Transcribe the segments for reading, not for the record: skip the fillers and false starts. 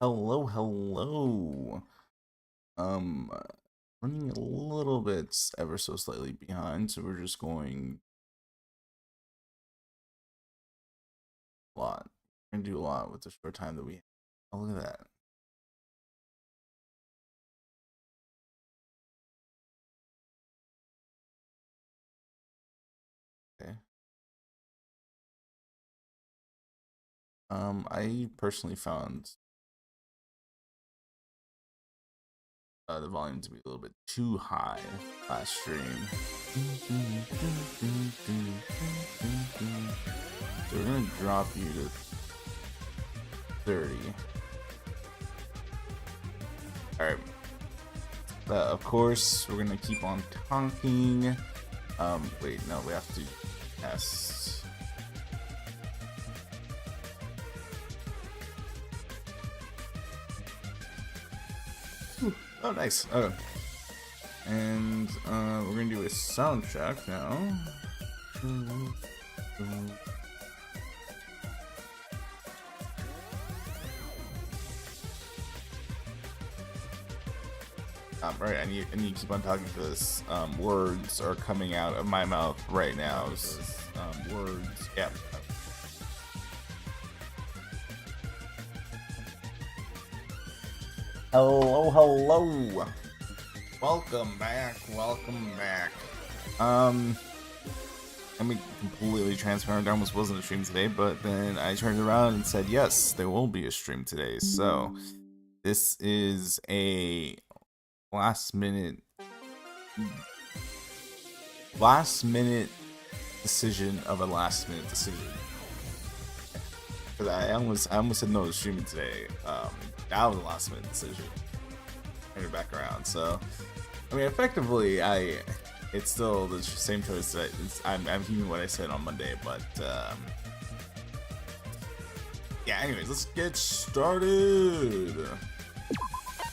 Hello, hello. Running a little bit ever so slightly behind, so we're just going a lot. We're gonna do a lot with the short time that we have. Oh, look at that. Okay. I personally found the volume to be a little bit too high last stream. So we're gonna drop you to 30. Alright. Of course, we're gonna keep on talking. Wait, no, we have to test. Oh, nice. Oh. And we're gonna do a sound check now. Right, I need to keep on talking because words are coming out of my mouth right now. Words, yeah. Hello, hello. Welcome back. Welcome back. I'm being completely transparent. There almost wasn't a stream today, but then I turned around and said, yes, there will be a stream today. So this is a last minute decision of a last minute decision. Because I almost said no to streaming today. That was a last minute decision. Turn it back around. So I mean, effectively, it's still the same choice that I'm keeping what I said on Monday, but yeah. Anyways, let's get started.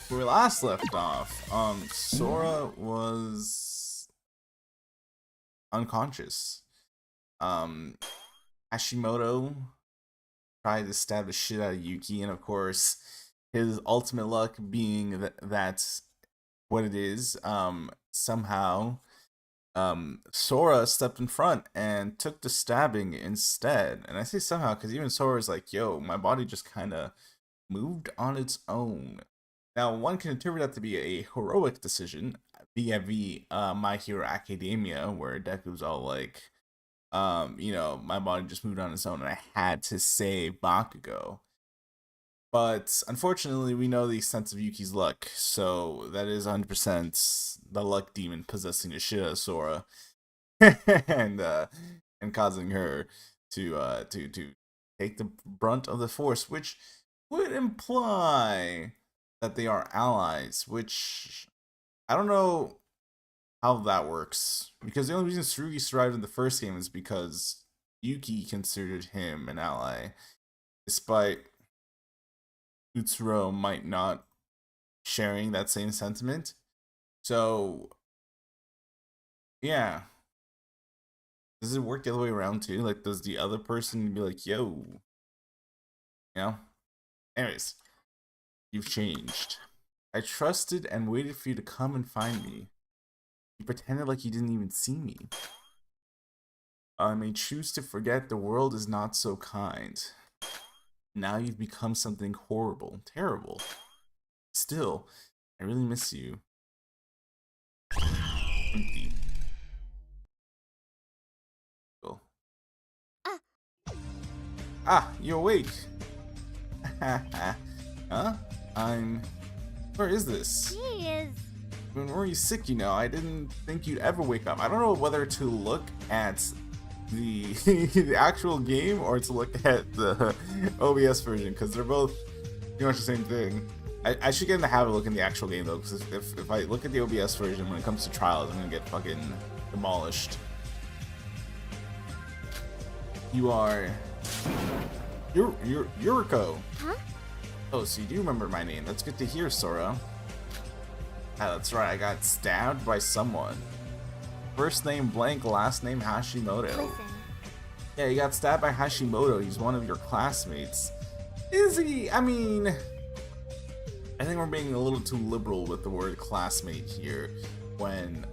Where we last left off, Sora was unconscious. Hashimoto tried to stab the shit out of Yuki, and of course, his ultimate luck being that that's what it is. Somehow, Sora stepped in front and took the stabbing instead. And I say somehow because even Sora's like, "Yo, my body just kind of moved on its own." Now, one can interpret that to be a heroic decision, vis-a-vis My Hero Academia, where Deku's all like, my body just moved on its own and I had to save Bakugo. But unfortunately, we know the extent of Yuki's luck, so that is 100% the luck demon possessing the shit out of Sora, and causing her to take the brunt of the force, which would imply that they are allies, which I don't know how that works, because the only reason Tsurugi survived in the first game is because Yuki considered him an ally, despite Utsuro might not sharing that same sentiment. So yeah, does it work the other way around too? Like, does the other person be like, yo, anyways, you've changed. I trusted and waited for you to come and find me. You pretended like you didn't even see me. I may choose to forget the world is not so kind. Now you've become something horrible, terrible. Still, I really miss you. Empty. Cool. Ah, you're awake. Huh? Where is this? Jeez. When were you sick, I didn't think you'd ever wake up. I don't know whether to look at the the actual game or to look at the OBS version, because they're both pretty much the same thing. I should get in the habit of looking at the actual game though, because if I look at the OBS version when it comes to trials, I'm gonna get fucking demolished. You're Yuriko. Huh? Oh, so you do remember my name. That's good to hear, Sora. Ah, that's right, I got stabbed by someone. First name blank, last name Hashimoto. Listen. Yeah, you got stabbed by Hashimoto. He's one of your classmates. Is he? I mean, I think we're being a little too liberal with the word classmate here. When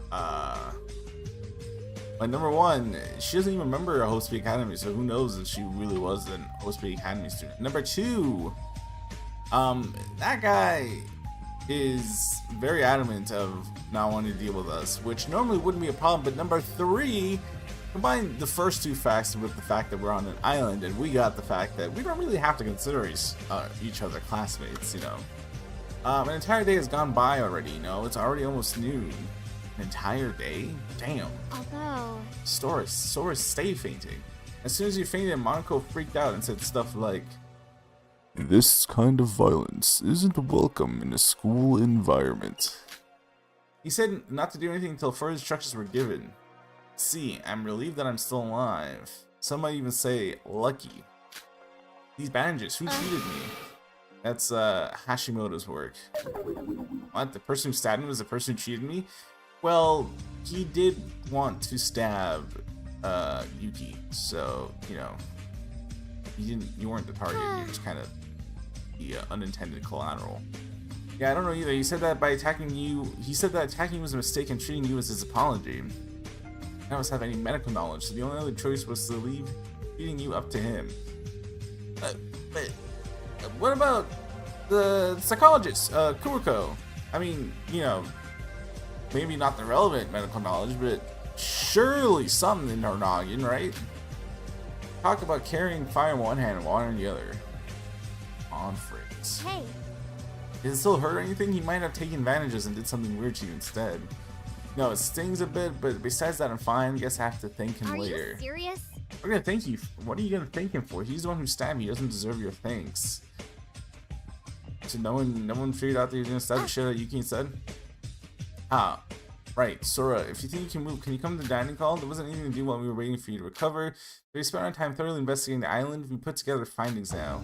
number one, she doesn't even remember Host Academy, so who knows if she really was an Host Academy student. Number two, that guy is very adamant of not wanting to deal with us, which normally wouldn't be a problem. But number three, combine the first two facts with the fact that we're on an island, and we got the fact that we don't really have to consider each other classmates, you know. An entire day has gone by already, you know. It's already almost noon. An entire day? Damn. Although... Sora, stay fainting. As soon as you fainted, Monaco freaked out and said stuff like, "This kind of violence isn't welcome in a school environment." He said not to do anything until further instructions were given. See, I'm relieved that I'm still alive. Some might even say, lucky. These bandages, who treated me? That's Hashimoto's work. What? The person who stabbed me was the person who treated me? Well, he did want to stab Yuki, so, you know, you weren't the target, you're just kind of the unintended collateral. Yeah, I don't know either. He said that attacking you was a mistake and treating you was his apology. None of us have any medical knowledge, so the only other choice was to leave feeding you up to him. But what about the psychologist, Kuriko? I mean, you know, maybe not the relevant medical knowledge, but surely something in her noggin, right? Talk about carrying fire in one hand and water in the other. On friends. Hey. Does it still hurt or anything? He might have taken advantages and did something weird to you instead. No, it stings a bit, but besides that, I'm fine. I guess I have to thank him later. Are you serious? We're gonna thank you. What are you gonna thank him for? He's the one who stabbed you. He doesn't deserve your thanks. So no one figured out that he was gonna stab the shit out of Yuki instead? Ah, right. Sora, if you think you can move, can you come to the dining hall? There wasn't anything to do while we were waiting for you to recover. We spent our time thoroughly investigating the island. We put together findings now.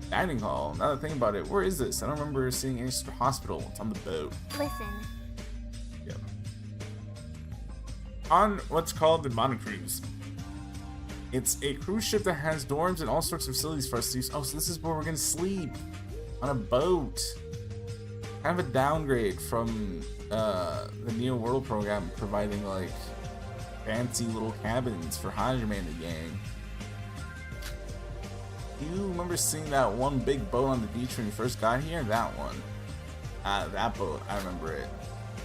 Dining hall? Now that I think about it, where is this? I don't remember seeing any sort of hospital. It's on the boat. Listen. Yep. On what's called the Monocruise. It's a cruise ship that has dorms and all sorts of facilities for us to use. Oh, so this is where we're gonna sleep. On a boat. Kind of a downgrade from the Neo World program providing like fancy little cabins for Hajime and the gang. You remember seeing that one big boat on the beach when you first got here? That one. That boat, I remember it.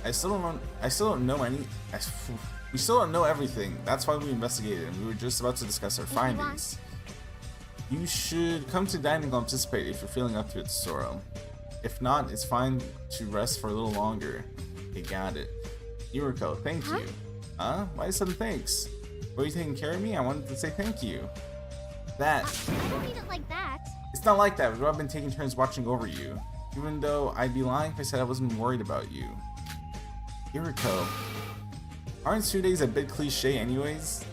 We still don't know everything. That's why we investigated, and we were just about to discuss our findings. You should come to dining hall and participate if you're feeling up to it, Sora. If not, it's fine to rest for a little longer. You got it. Yuriko, thank you. Huh? Why sudden thanks? Were you taking care of me? I wanted to say thank you. That. I don't mean it like that. It's not like that. I've been taking turns watching over you. Even though I'd be lying if I said I wasn't worried about you. Yuriko. Aren't 2 days a bit cliche anyways?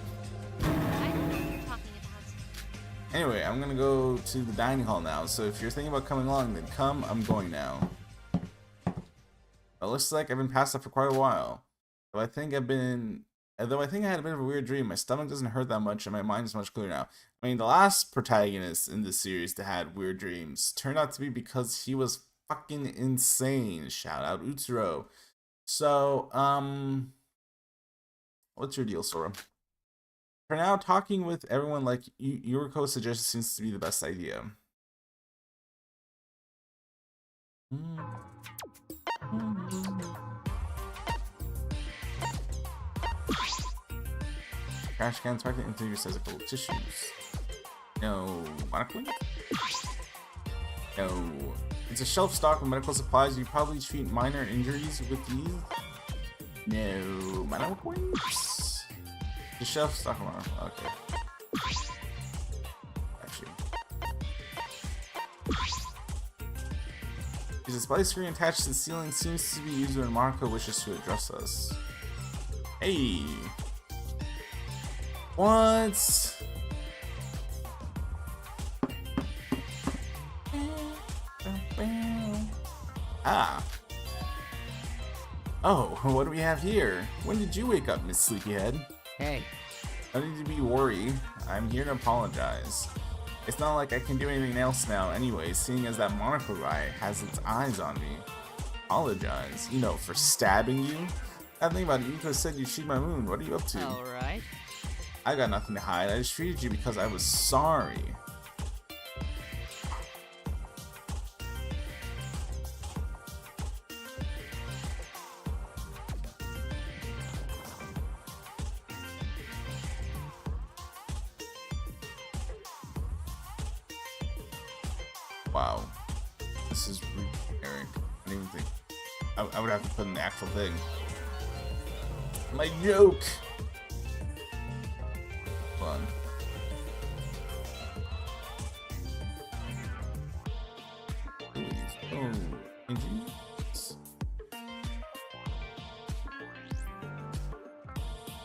I don't know what you're talking about. Anyway, I'm gonna go to the dining hall now, so if you're thinking about coming along, then come. I'm going now. It looks like I've been passed up for quite a while. Though I think I had a bit of a weird dream, my stomach doesn't hurt that much and my mind is much clearer now. I mean, the last protagonist in this series that had weird dreams turned out to be because he was fucking insane. Shout out Utsuro. So, what's your deal, Sora? For now, talking with everyone like Yuriko suggested seems to be the best idea. Trash cans packed into your size full of tissues. No. Monocle? No. It's a shelf stock of medical supplies. You probably treat minor injuries with these. No. Monocle? The shelf stock of monocle. Okay. Actually. The display screen attached to the ceiling seems to be used when Monaco wishes to address us. Hey! What? Ah. Oh, what do we have here? When did you wake up, Miss Sleepyhead? Hey. No need to be worried. I'm here to apologize. It's not like I can do anything else now anyway, seeing as that monocle guy has its eyes on me. Apologize, you know, for stabbing you. I think about it, you could have said you cheated my moon. What are you up to? Alright. I got nothing to hide. I just treated you because I was sorry. Wow. This is rude, Eric. I didn't even think. I would have to put in the actual thing. My joke! Fun. Oh, injuries.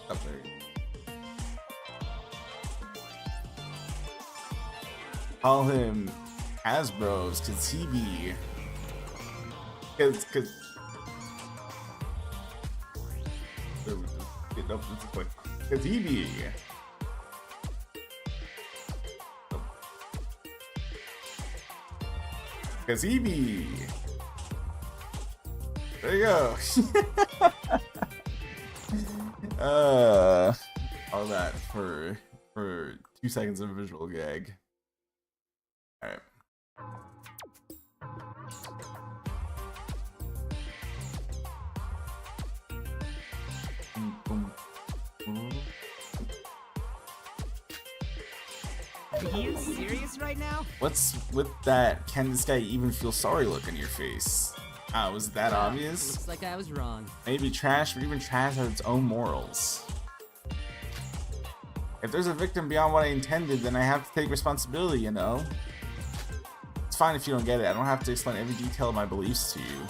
Up there. Call him Hasbro's, cause he be. Cause. Nope, that's a quick. Cause he be. Cause he be. There you go. All that for 2 seconds of a visual gag. All right. Are you serious right now? What's with that can this guy even feel sorry look on your face? Was that obvious? Looks like I was wrong. Maybe trash, but even trash has its own morals. If there's a victim beyond what I intended, then I have to take responsibility, you know? It's fine if you don't get it. I don't have to explain every detail of my beliefs to you.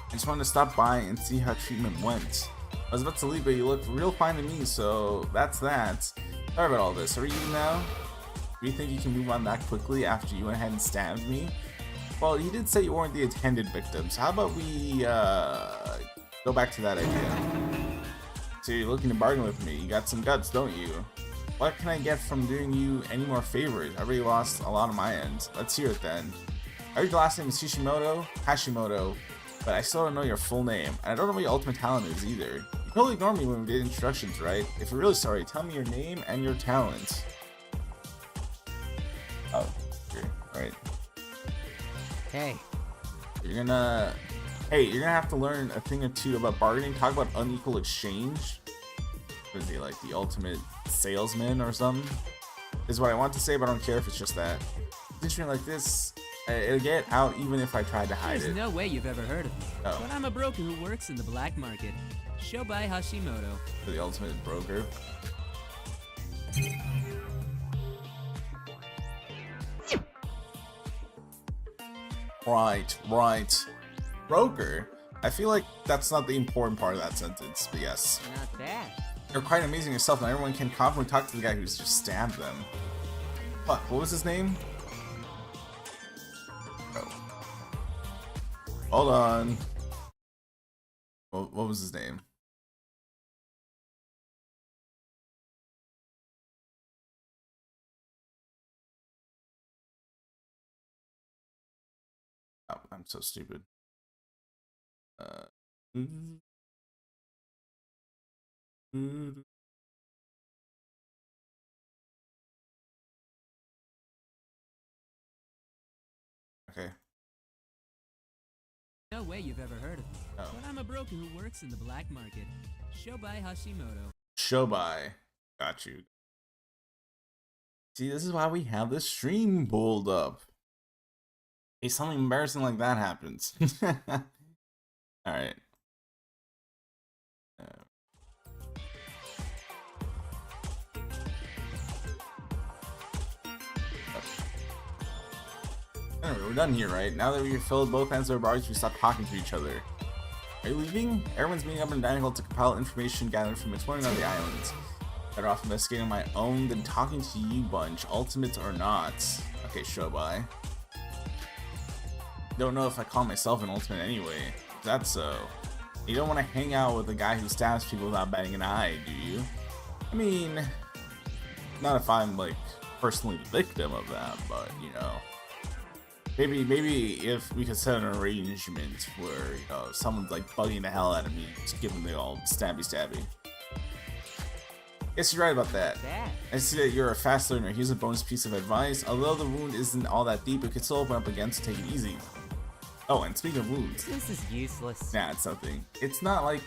I just wanted to stop by and see how treatment went. I was about to leave, but you looked real fine to me, so that's that. Sorry about all this. Are you now? Do you think you can move on that quickly after you went ahead and stabbed me? Well, you did say you weren't the intended victim, so how about we go back to that idea? So you're looking to bargain with me. You got some guts, don't you? What can I get from doing you any more favors? I already lost a lot on my end. Let's hear it then. I heard your last name is Hashimoto, but I still don't know your full name, and I don't know what your ultimate talent is either. You totally ignored me when we did introductions, right? If you're really sorry, tell me your name and your talent. Oh, okay, alright. Hey. You're gonna have to learn a thing or two about bargaining. Talk about unequal exchange. What is he, like the ultimate salesman or something? Is what I want to say, but I don't care if it's just that. Situation like this, it'll get out even if I tried to hide it. There's no way you've ever heard of me. Oh. But I'm a broker who works in the black market. Shobai Hashimoto. For the ultimate broker. Right. Broker? I feel like that's not the important part of that sentence, but yes. Not bad. You're quite amazing yourself, and everyone can confidently talk to the guy who's just stabbed them. Fuck, what was his name? Oh. Hold on. What was his name? Oh, I'm so stupid. Okay. No way you've ever heard of me. Oh. But I'm a broker who works in the black market. Shobai Hashimoto. Shobai. Got you. See, this is why we have the stream pulled up. If something embarrassing like that happens. Alright. Anyway, we're done here, right? Now that we've filled both ends of our bars, we stop talking to each other. Are you leaving? Everyone's meeting up in the dining hall to compile information gathered from exploring on the island. Better off investigating on my own than talking to you bunch, ultimates or not. Okay, Shobai. Don't know if I call myself an ultimate anyway. That's so. You don't want to hang out with a guy who stabs people without batting an eye, do you? I mean, not if I'm like personally the victim of that, but you know, maybe if we could set an arrangement where you know someone's like bugging the hell out of me, just give them the old stabby. Guess you're right about that. I see that you're a fast learner. Here's a bonus piece of advice. Although the wound isn't all that deep, it could still open up again, so take it easy. Oh, and speaking of wounds. This is useless. Nah, it's something. It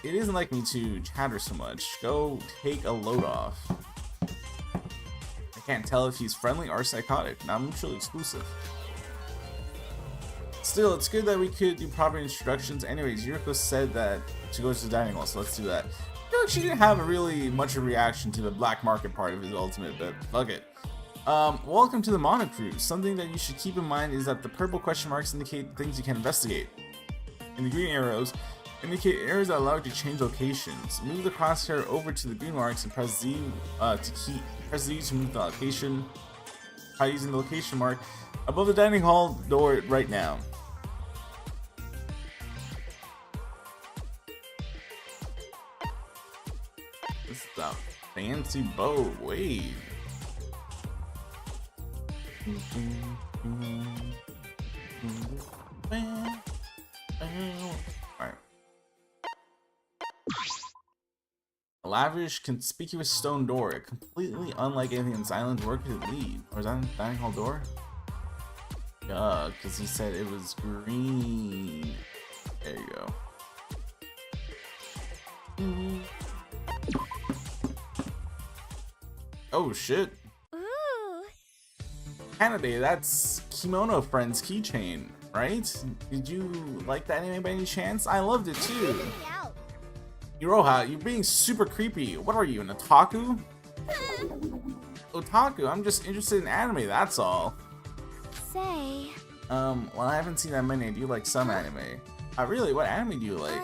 isn't like me to chatter so much. Go take a load off. I can't tell if he's friendly or psychotic. Not mutually exclusive. Still, it's good that we could do proper introductions. Anyways, Yuriko said that to go to the dining hall, so let's do that. I feel like she didn't have really much of a reaction to the black market part of his ultimate, but fuck it. Welcome to the Mono Cruise. Something that you should keep in mind is that the purple question marks indicate things you can investigate. And the green arrows indicate areas that allow you to change locations. Move the crosshair over to the green marks and press Z press Z to move the location. Try using the location mark above the dining hall door right now. This is a fancy boat. Wait. Alright. A lavish, conspicuous stone door, completely unlike anything in this island. Where could it lead? Or is that a dining hall door? Yeah, because he said it was green. There you go. Oh shit. Ooh. Canada, that's Kimono Friend's keychain, right? Did you like that anime by any chance? I loved it too. Out. Iroha, you're being super creepy. What are you, an otaku? Otaku, I'm just interested in anime, that's all. Say. Well, I haven't seen that many. I do like some anime. Really, what anime do you like?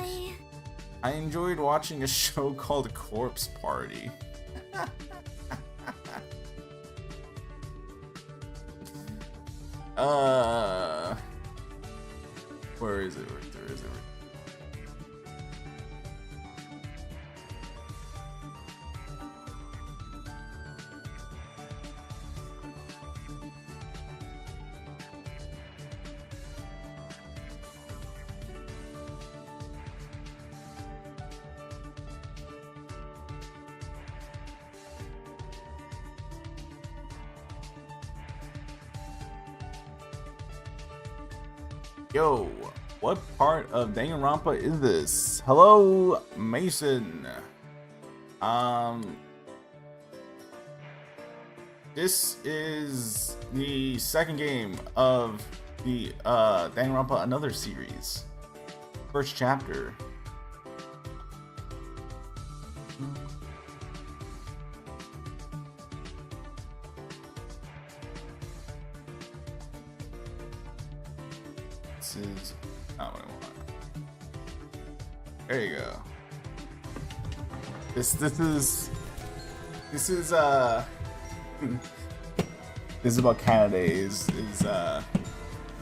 I enjoyed watching a show called Corpse Party. Where is it? Where is it? Yo, what part of Danganronpa is this? Hello, Mason. This is the second game of the Danganronpa Another series. First chapter. This is not what I want. There you go. This is about Canada is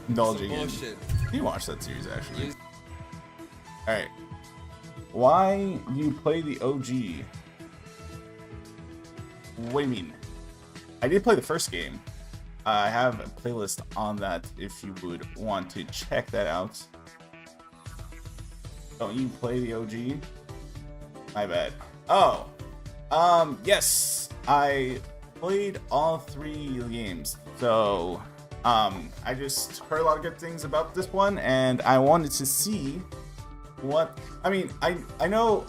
indulging in. You watch that series actually. Alright. Why do you play the OG? What do you mean? I did play the first game. I have a playlist on that if you would want to check that out. Don't you play the OG? My bad. Oh, yes, I played all 3 games. So, I just heard a lot of good things about this one, and I wanted to see what. I mean, I know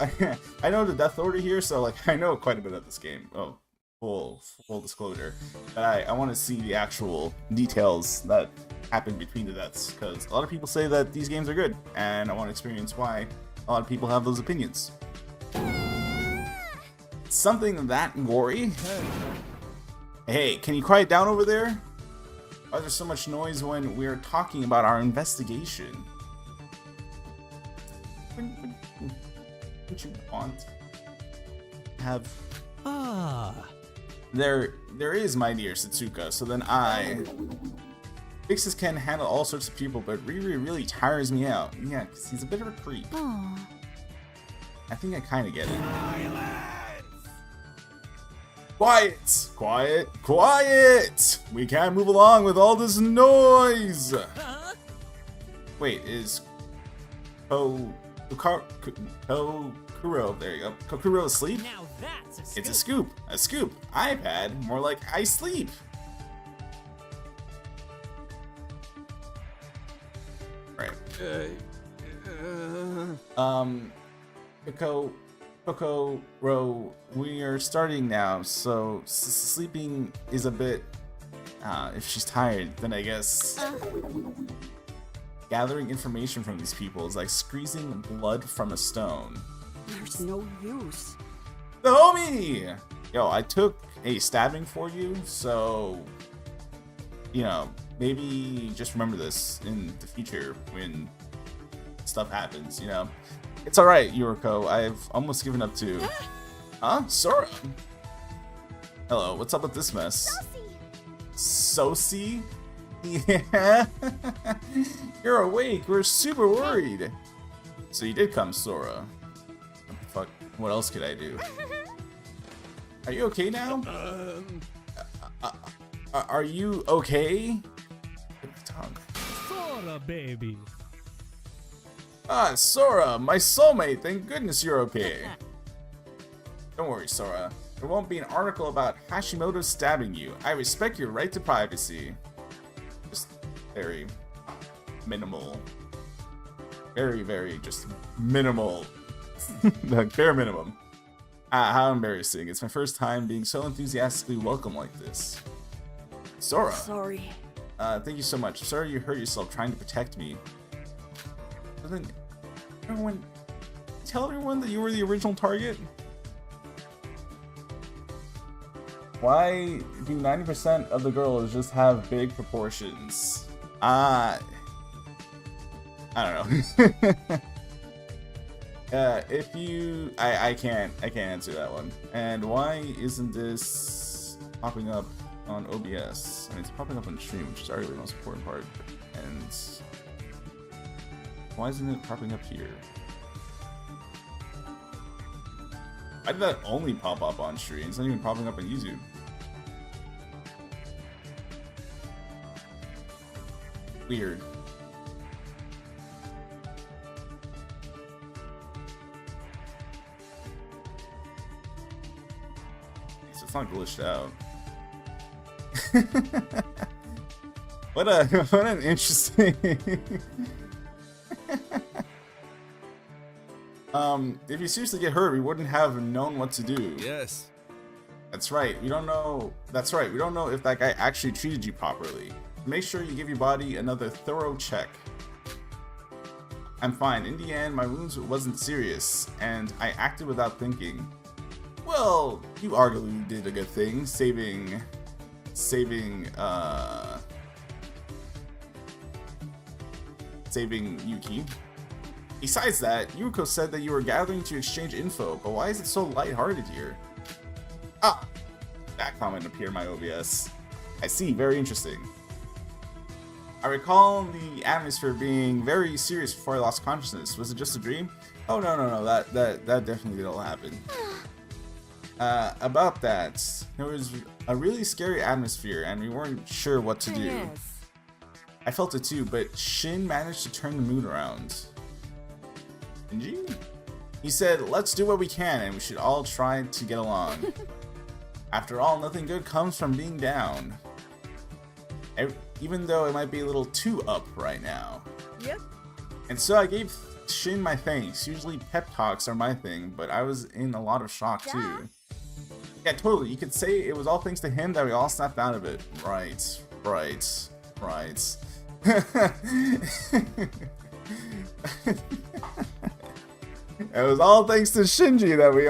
I know the Death Order here, so like I know quite a bit of this game. Oh. Full disclosure, but I want to see the actual details that happen between the deaths, because a lot of people say that these games are good, and I want to experience why a lot of people have those opinions. Something that gory? Hey, can you quiet down over there? Why is there so much noise when we're talking about our investigation? What you want? Have There is, my dear Satsuka. So then Fixes can handle all sorts of people, but Riri really tires me out. Yeah, because he's a bit of a creep. I think I kind of get it. Quiet! Quiet! Quiet! We can't move along with all this noise! Wait, is Kokuro, there you go. Kokuro asleep? Now that's a scoop. It's a scoop. A scoop. iPad, more like I sleep. Right. Kokoro, we are starting now, so sleeping is a bit, if she's tired, then I guess gathering information from these people is like squeezing blood from a stone. There's no use. The homie! Yo, I took a stabbing for you, so, you know, maybe just remember this in the future when stuff happens, you know? It's alright, Yuriko, I've almost given up too. Huh? Sora? Hello, what's up with this mess? Sosie? Yeah? You're awake, we're super worried. So you did come, Sora. What the fuck? What else could I do? Are you okay now? Are you okay? Tongue. Sora, baby. Ah, Sora, my soulmate. Thank goodness you're okay. Don't worry, Sora. There won't be an article about Hashimoto stabbing you. I respect your right to privacy. Just very minimal. Very just minimal. Like bare minimum. Ah, how embarrassing. It's my first time being so enthusiastically welcome like this. Sora. Sorry. Thank you so much. Sorry you hurt yourself trying to protect me. But then, everyone, tell everyone that you were the original target? Why do 90% of the girls just have big proportions? I don't know. If you, I can't answer that one. And why isn't this popping up on OBS? I mean, it's popping up on stream, which is arguably the most important part. And why isn't it popping up here? Why did that only pop up on stream? It's not even popping up on YouTube. Weird. So it's not glitched out. what an interesting. If you seriously get hurt, we wouldn't have known what to do. Yes. That's right. We don't know. That's right. We don't know if that guy actually treated you properly. Make sure you give your body another thorough check. I'm fine. In the end, my wounds wasn't serious, and I acted without thinking. Well, you arguably did a good thing, saving Yuki. Besides that, Yuriko said that you were gathering to exchange info, but why is it so lighthearted here? Ah! That comment appeared in my OBS. I see, very interesting. I recall the atmosphere being very serious before I lost consciousness. Was it just a dream? Oh no, that definitely didn't happen. About that, there was a really scary atmosphere and we weren't sure what to do. Yes. I felt it too, but Shin managed to turn the mood around. Shinji? He said, let's do what we can and we should all try to get along. After all, nothing good comes from being down. Even though it might be a little too up right now. Yep. And so I gave Shin my thanks. Usually pep talks are my thing, but I was in a lot of shock too. Yeah, totally. You could say it was all thanks to him that we all snapped out of it. Right. It was all thanks to Shinji that we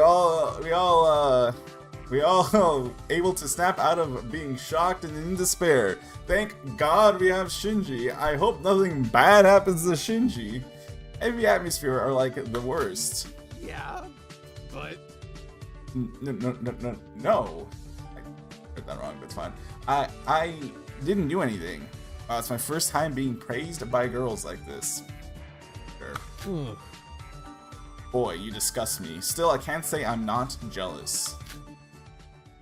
all able to snap out of being shocked and in despair. Thank God we have Shinji. I hope nothing bad happens to Shinji. Every atmosphere are like the worst. Yeah, but No. I heard that wrong. That's fine. I didn't do anything. It's my first time being praised by girls like this. Sure. Boy, you disgust me. Still, I can't say I'm not jealous.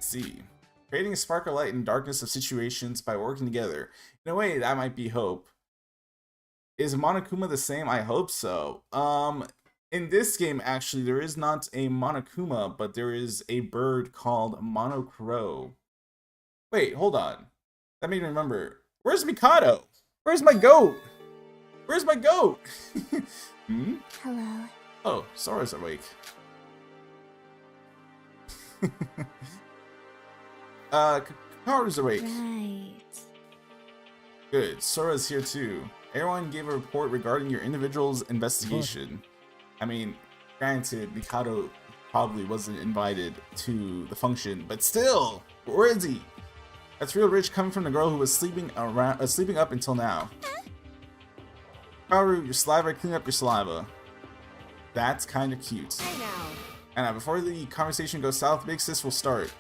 see. Creating a spark of light in darkness of situations by working together. In a way, that might be hope. Is Monokuma the same? I hope so. In this game, actually, there is not a Monokuma, but there is a bird called Monocrow. Wait, hold on. That made me remember. Where's Mikado? Where's my goat? Where's my goat? Hmm? Hello. Oh, Sora's awake. Kakaru's awake. Right. Good. Sora's here too. Everyone gave a report regarding your individual's investigation. I mean, granted, Mikado probably wasn't invited to the function, but still, where is he? That's real rich coming from the girl who was sleeping up until now. Kaoru, your saliva, clean up your saliva. That's kind of cute. I know. And before the conversation goes south, Big Sis will start.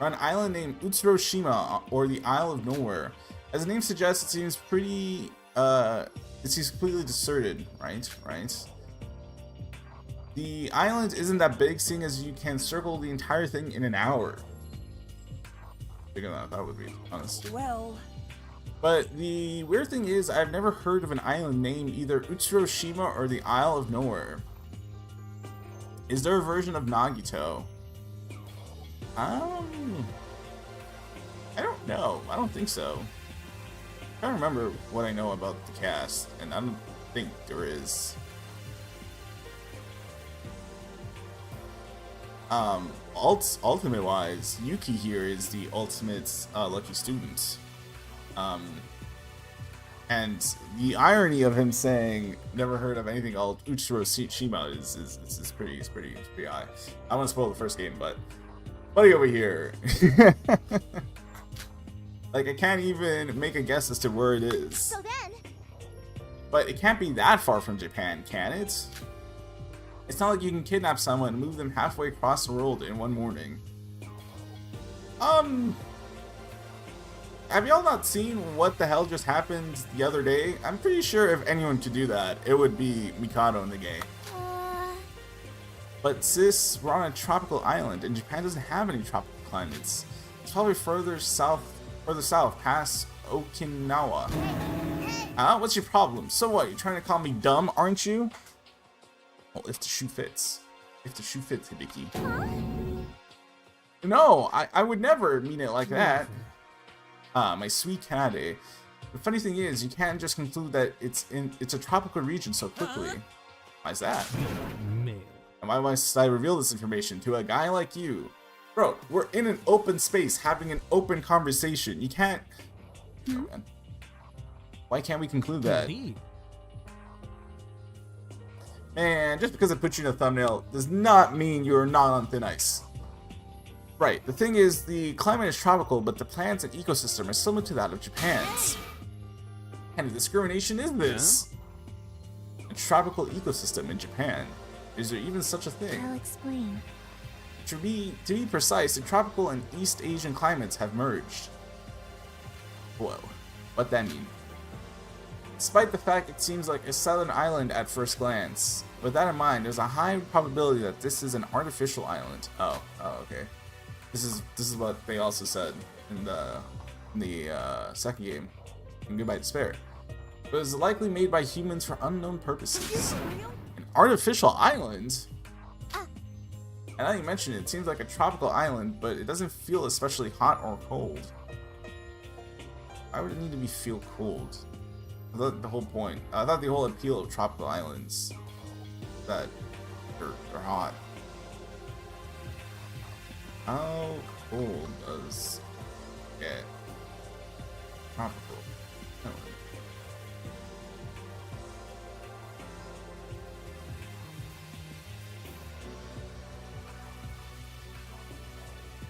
We're on an island named Utsuroshima, or the Isle of Nowhere. As the name suggests, it seems pretty, it seems completely deserted, right? The island isn't that big, seeing as you can circle the entire thing in an hour. Bigger than I thought it would be, honest. Well, But the weird thing is, I've never heard of an island named either Utsuroshima or the Isle of Nowhere. Is there a version of Nagito? I don't know. I don't think so. I don't remember what I know about the cast, and I don't think there is. Ultimate wise, Yuki here is the ultimate lucky student. And the irony of him saying never heard of anything called Utsuroshima is pretty high. I want to spoil the first game, but buddy over here. Like, I can't even make a guess as to where it is. So then, But it can't be that far from Japan, can it? It's not like you can kidnap someone and move them halfway across the world in one morning. Have y'all not seen what the hell just happened the other day? I'm pretty sure if anyone could do that, it would be Mikado in the game. But sis, we're on a tropical island, and Japan doesn't have any tropical climates. It's probably further south, past Okinawa. What's your problem? So what, you're trying to call me dumb, aren't you? Well, if the shoe fits. If the shoe fits, Hibiki. No, I would never mean it like that. My sweet Kanade. The funny thing is, you can't just conclude that it's a tropical region so quickly. Why's that? Male. And why must I reveal this information to a guy like you? Bro, we're in an open space having an open conversation. You can't... Oh, man. Why can't we conclude that? Indeed. Man, just because I put you in a thumbnail does not mean you're not on thin ice. Right, the thing is, the climate is tropical, but the plants and ecosystem are similar to that of Japan's. What kind of discrimination is this? A tropical ecosystem in Japan. Is there even such a thing? I'll explain. To be precise, the tropical and East Asian climates have merged. Whoa, what'd that mean? Despite the fact it seems like a southern island at first glance, with that in mind, there's a high probability that this is an artificial island. Oh, okay. This is what they also said in the second game, in Goodbye Despair. But it's likely made by humans for unknown purposes. An artificial island? And now you mention it, it seems like a tropical island, but it doesn't feel especially hot or cold. Why would it need to feel cold? I thought the whole point, I thought the whole appeal of tropical islands that they're hot. How cold does it get tropical island?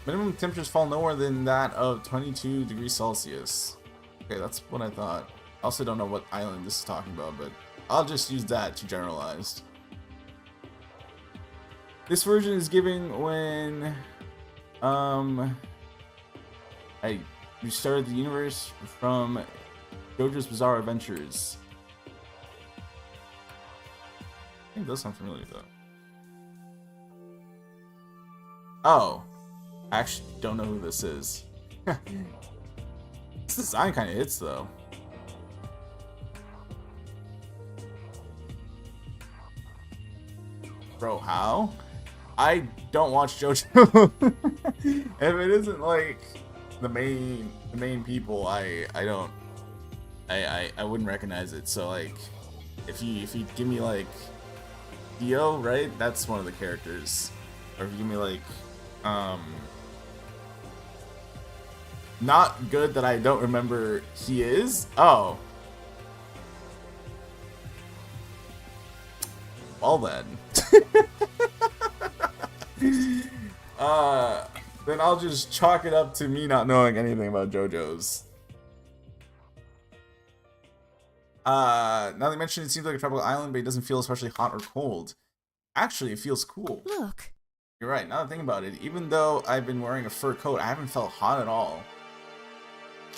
Minimum temperatures fall nowhere than that of 22 degrees Celsius. Okay, that's what I thought. I also don't know what island this is talking about, but I'll just use that to generalize. This version is giving when I restarted the universe from JoJo's Bizarre Adventures. I think it does sound familiar though. Oh. I actually don't know who this is. This design kind of hits though. Bro, how? I don't watch JoJo. If it isn't like the main people, I wouldn't recognize it. So like, if you give me like Dio, right? That's one of the characters. Or if you give me like not good that I don't remember he is. Oh. Well then. Then I'll just chalk it up to me not knowing anything about JoJo's. Now that you mentioned it seems like a tropical island, but it doesn't feel especially hot or cold. Actually, it feels cool. Look. You're right, now that I think about it, even though I've been wearing a fur coat, I haven't felt hot at all.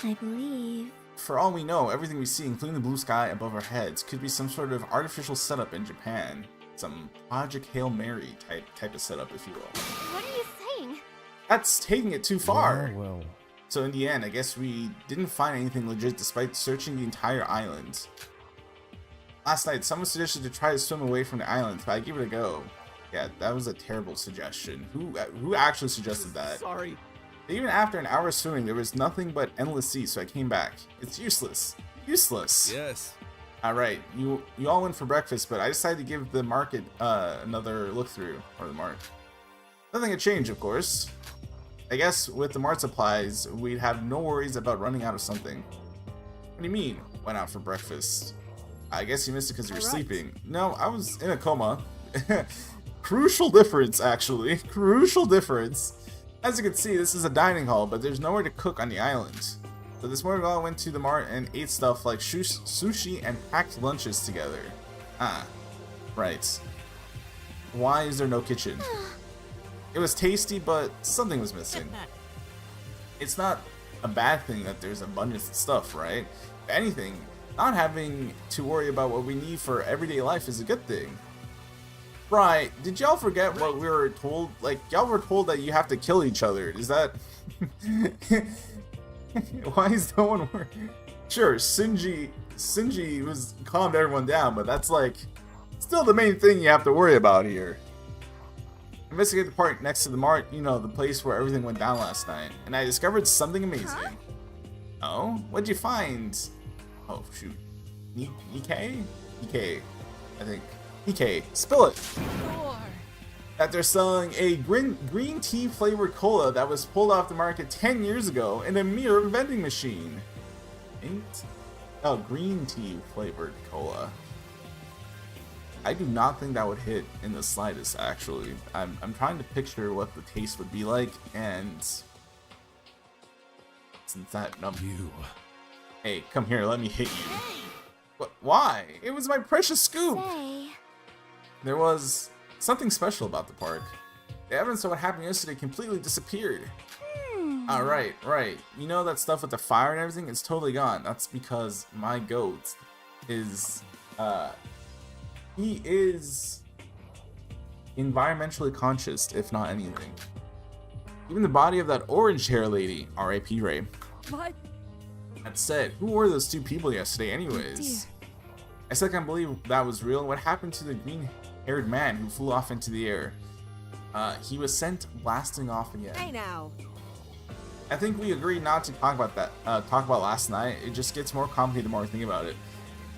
I believe. For all we know, everything we see, including the blue sky above our heads, could be some sort of artificial setup in Japan. Some Project Hail Mary type of setup, if you will. What are you saying? That's taking it too far. Well. So in the end, I guess we didn't find anything legit despite searching the entire island. Last night, someone suggested to try to swim away from the island, but I gave it a go. Yeah, that was a terrible suggestion. Who actually suggested that? Sorry. Even after an hour of swimming, there was nothing but endless sea, so I came back. It's useless. Useless. Yes. Alright, you all went for breakfast, but I decided to give the market another look through. Or the mart. Nothing had changed, of course. I guess with the mart supplies, we'd have no worries about running out of something. What do you mean, went out for breakfast? I guess you missed it because you were sleeping. No, I was in a coma. Crucial difference, actually. Crucial difference. As you can see, this is a dining hall, but there's nowhere to cook on the island. So this morning I went to the mart and ate stuff like sushi and packed lunches together. Ah, right. Why is there no kitchen? It was tasty, but something was missing. It's not a bad thing that there's abundance of stuff, right? If anything, not having to worry about what we need for everyday life is a good thing. Right, did y'all forget what we were told? Like, y'all were told that you have to kill each other. Is that... Why is no one working? Sure, Shinji was calmed everyone down, but that's like... still the main thing you have to worry about here. Investigate the park next to the mart, you know, the place where everything went down last night. And I discovered something amazing. Oh? What'd you find? Oh, shoot. Nikkei? Nikkei, I think. Nikkei. Spill it! That they're selling a green tea flavored cola that was pulled off the market 10 years ago in a mere vending machine. Oh, green tea flavored cola. I do not think that would hit in the slightest, actually. I'm trying to picture what the taste would be like, and since that number. Hey, come here, let me hit you. What? Why? It was my precious scoop. Say. There was something special about the park. The evidence of what happened yesterday completely disappeared. Right. You know that stuff with the fire and everything? It's totally gone. That's because my goat is, he is environmentally conscious, if not anything. Even the body of that orange hair lady, R.I.P. Ray. What? That said, who were those two people yesterday anyways? I still can't believe that was real. What happened to the green-haired man who flew off into the air? He was sent blasting off again. Hey now. I think we agreed not to talk about that. Talk about last night. It just gets more complicated the more I think about it.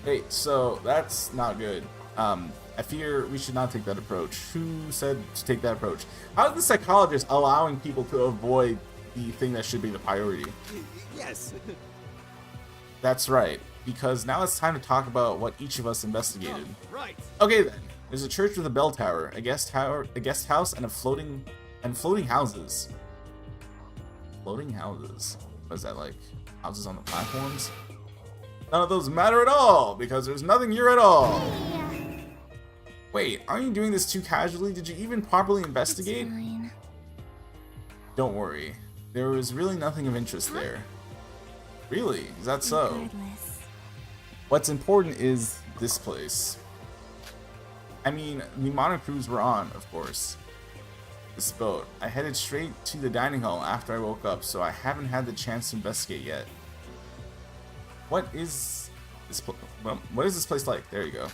Hey, so that's not good. I fear we should not take that approach. Who said to take that approach? How is the psychologist allowing people to avoid the thing that should be the priority? Yes. That's right, because now it's time to talk about what each of us investigated. Right. Okay then, there's a church with a bell tower, a guest house, and floating houses. Floating houses. What is that, like houses on the platforms? None of those matter at all because there's nothing here at all. Wait, aren't you doing this too casually? Did you even properly investigate? It's fine. Don't worry, there was really nothing of interest there. Really? Is that so? Regardless. What's important is this place. I mean, the monocruise were on, of course. this boat. I headed straight to the dining hall after I woke up, so I haven't had the chance to investigate yet. What is this? What is this place like? There you go.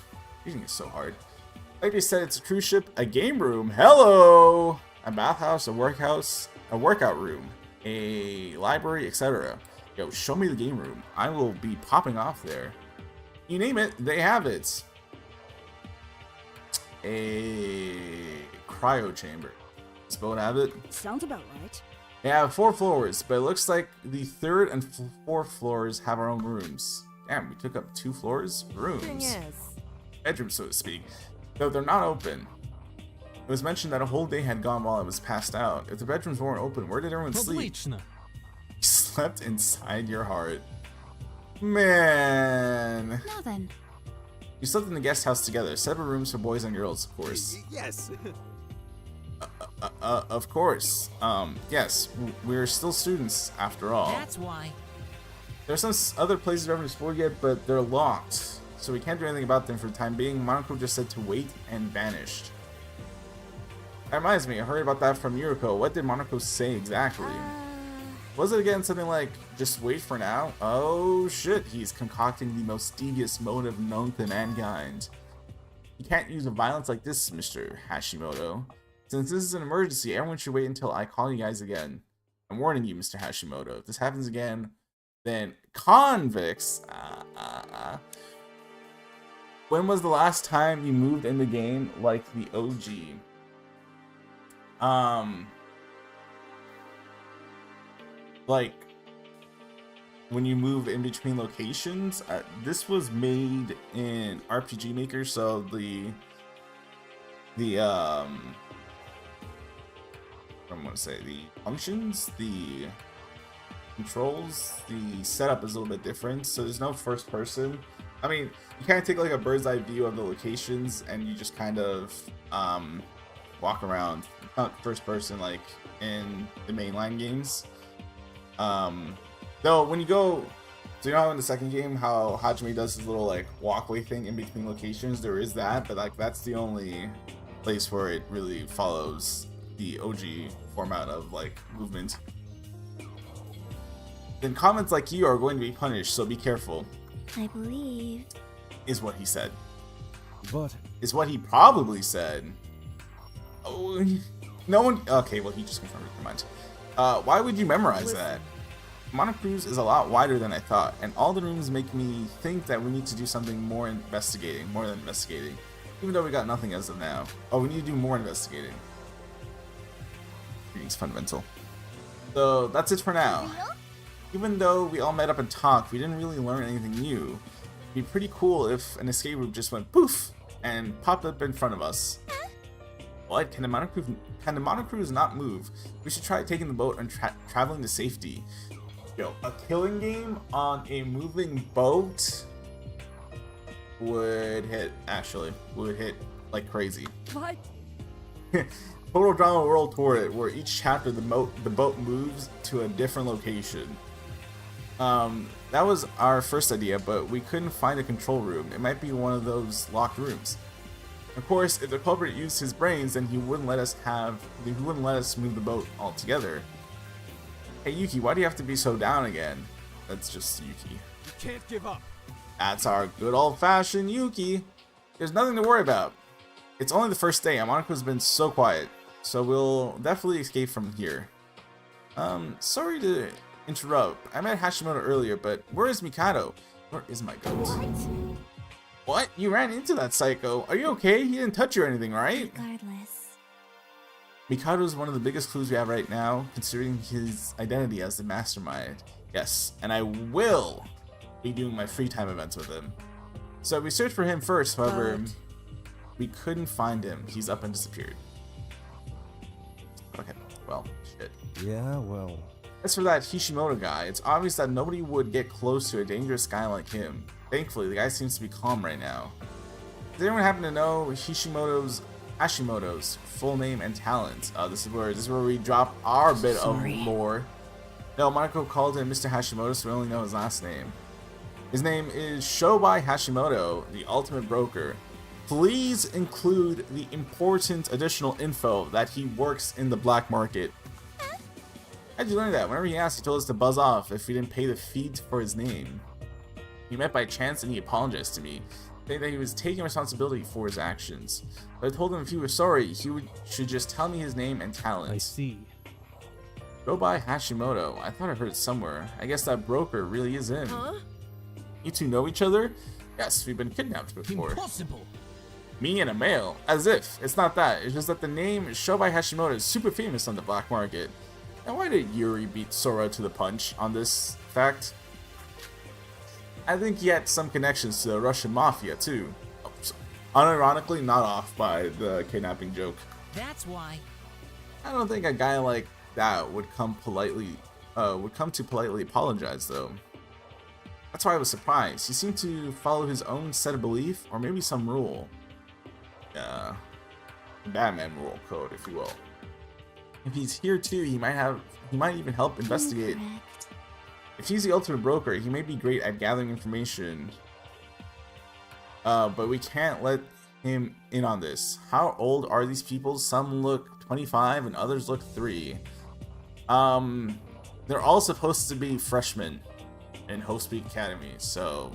Reading is so hard. Like they said, it's a cruise ship, a game room. Hello, a bathhouse, a workhouse, a workout room, a library, etc. Yo, show me the game room. I will be popping off there. You name it, they have it. A cryo chamber. Does boat have it? Sounds about right. They have 4 floors, but it looks like the 3rd and 4th floors have our own rooms. Damn, we took up 2 floors? Rooms. Bedrooms, so to speak. Though they're not open. It was mentioned that a whole day had gone while I was passed out. If the bedrooms weren't open, where did everyone sleep? Отлично. You slept inside your heart. Man. Now then. You slept in the guest house together. Separate rooms for boys and girls, of course. Yes. Of course. Yes, we're still students after all. That's why. There's some other places we haven't explored yet, but they're locked. So we can't do anything about them for the time being. Monoko just said to wait and vanished. That reminds me, I heard about that from Yuriko. What did Monoko say exactly? Was it again something like, just wait for now? Oh shit, he's concocting the most devious motive known to mankind. You can't use violence like this, Mr. Hashimoto. Since this is an emergency, everyone should wait until I call you guys again. I'm warning you, Mr. Hashimoto. If this happens again, then convicts... When was the last time you moved in the game like the OG? Like when you move in between locations. This was made in RPG Maker, so the I'm gonna say the functions, the controls, the setup is a little bit different. So there's no first person. I mean, you kind of take like a bird's eye view of the locations, and you just kind of walk around. Not first person like in the mainline games. Though when you go, so you know how in the second game how Hajime does his little like walkway thing in between locations, there is that, but like that's the only place where it really follows the OG format of like movement. Then comments like you are going to be punished, so be careful. I believe. Is what he said. But Is what he probably said. Oh, no one. Okay, well he just confirmed it. Never mind. Why would you memorize that? Monocruise is a lot wider than I thought, and all the rooms make me think that we need to do something more than investigating, even though we got nothing as of now. Oh, we need to do more investigating. Reading's fundamental. So that's it for now. Even though we all met up and talked, we didn't really learn anything new. It'd be pretty cool if an escape route just went poof and popped up in front of us. What? Can the monocruise not move? We should try taking the boat and traveling to safety. Yo, a killing game on a moving boat would hit like crazy. What? Total Drama World Tour, where each chapter the boat moves to a different location. That was our first idea, but we couldn't find a control room. It might be one of those locked rooms. Of course, if the culprit used his brains, then he wouldn't let us move the boat altogether. Hey Yuki, why do you have to be so down again? That's just Yuki. you can't give up. That's our good old-fashioned Yuki. There's nothing to worry about. It's only the first day, and Monaco's been so quiet, so we'll definitely escape from here. Sorry to interrupt. I met Hashimoto earlier, but where is Mikado? Where is my goat? What? You ran into that psycho. Are you okay? He didn't touch you or anything, right? Regardless. Mikado is one of the biggest clues we have right now, considering his identity as the mastermind. Yes, and I will be doing my free time events with him. So we searched for him first, however, we couldn't find him. He's up and disappeared. Okay, well, shit. Yeah, well. As for that Hashimoto guy, it's obvious that nobody would get close to a dangerous guy like him. Thankfully, the guy seems to be calm right now. Does anyone happen to know Hashimoto's full name and talent? This is where we drop our bit of lore. No, Monaco called him Mr. Hashimoto, so we only know his last name. His name is Shobai Hashimoto, the ultimate broker. Please include the important additional info that he works in the black market. How'd you learn that? Whenever he asked, he told us to buzz off if we didn't pay the fee for his name. We met by chance and he apologized to me, saying that he was taking responsibility for his actions. But I told him if he was sorry, should just tell me his name and talent. I see. Go by Hashimoto. I thought I heard it somewhere. I guess that broker really is in. Huh? You two know each other? Yes, we've been kidnapped before. Impossible! Me and a male? As if. It's not that. It's just that the name Shobai Hashimoto is super famous on the black market. And why did Yuri beat Sora to the punch on this fact? I think he had some connections to the Russian mafia too. Oh, so unironically, not off by the kidnapping joke. That's why. I don't think a guy like that would come to politely apologize though. That's why I was surprised. He seemed to follow his own set of belief, or maybe some rule. Batman rule code, if you will. If he's here too, he might even help investigate. Incorrect. If he's the ultimate broker, he may be great at gathering information. But we can't let him in on this. How old are these people? Some look 25 and others look 3. They're all supposed to be freshmen in Host Peak Academy, so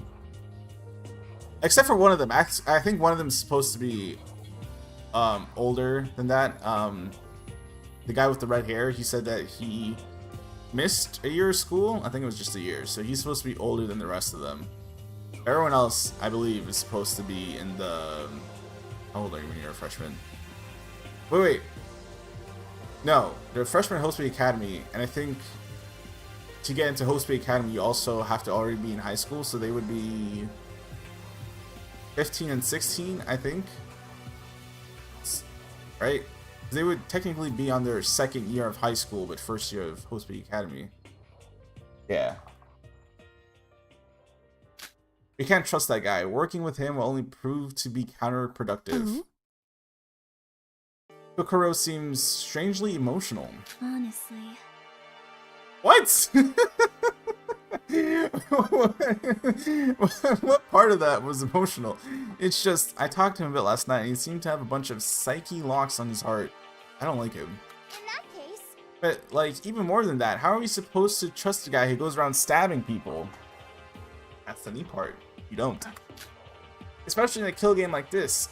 except for one of them. I think one of them is supposed to be older than that. The guy with the red hair, he said that he missed a year of school. I think it was just a year, so he's supposed to be older than the rest of them. Everyone else, I believe, is supposed to be in the... How old are you when you're a freshman? Wait. No, they're freshmen in Host Peak Academy, and I think to get into Host Peak Academy, you also have to already be in high school, so they would be 15 and 16, I think. Right? They would technically be on their second year of high school, but first year of Host Peak Academy. Yeah. We can't trust that guy. Working with him will only prove to be counterproductive. Kokoro seems strangely emotional. Honestly. What? What part of that was emotional? It's just, I talked to him a bit last night and he seemed to have a bunch of psyche locks on his heart. I don't like him. In that case, But, like, even more than that, how are we supposed to trust a guy who goes around stabbing people? That's the neat part. You don't. Especially in a kill game like this.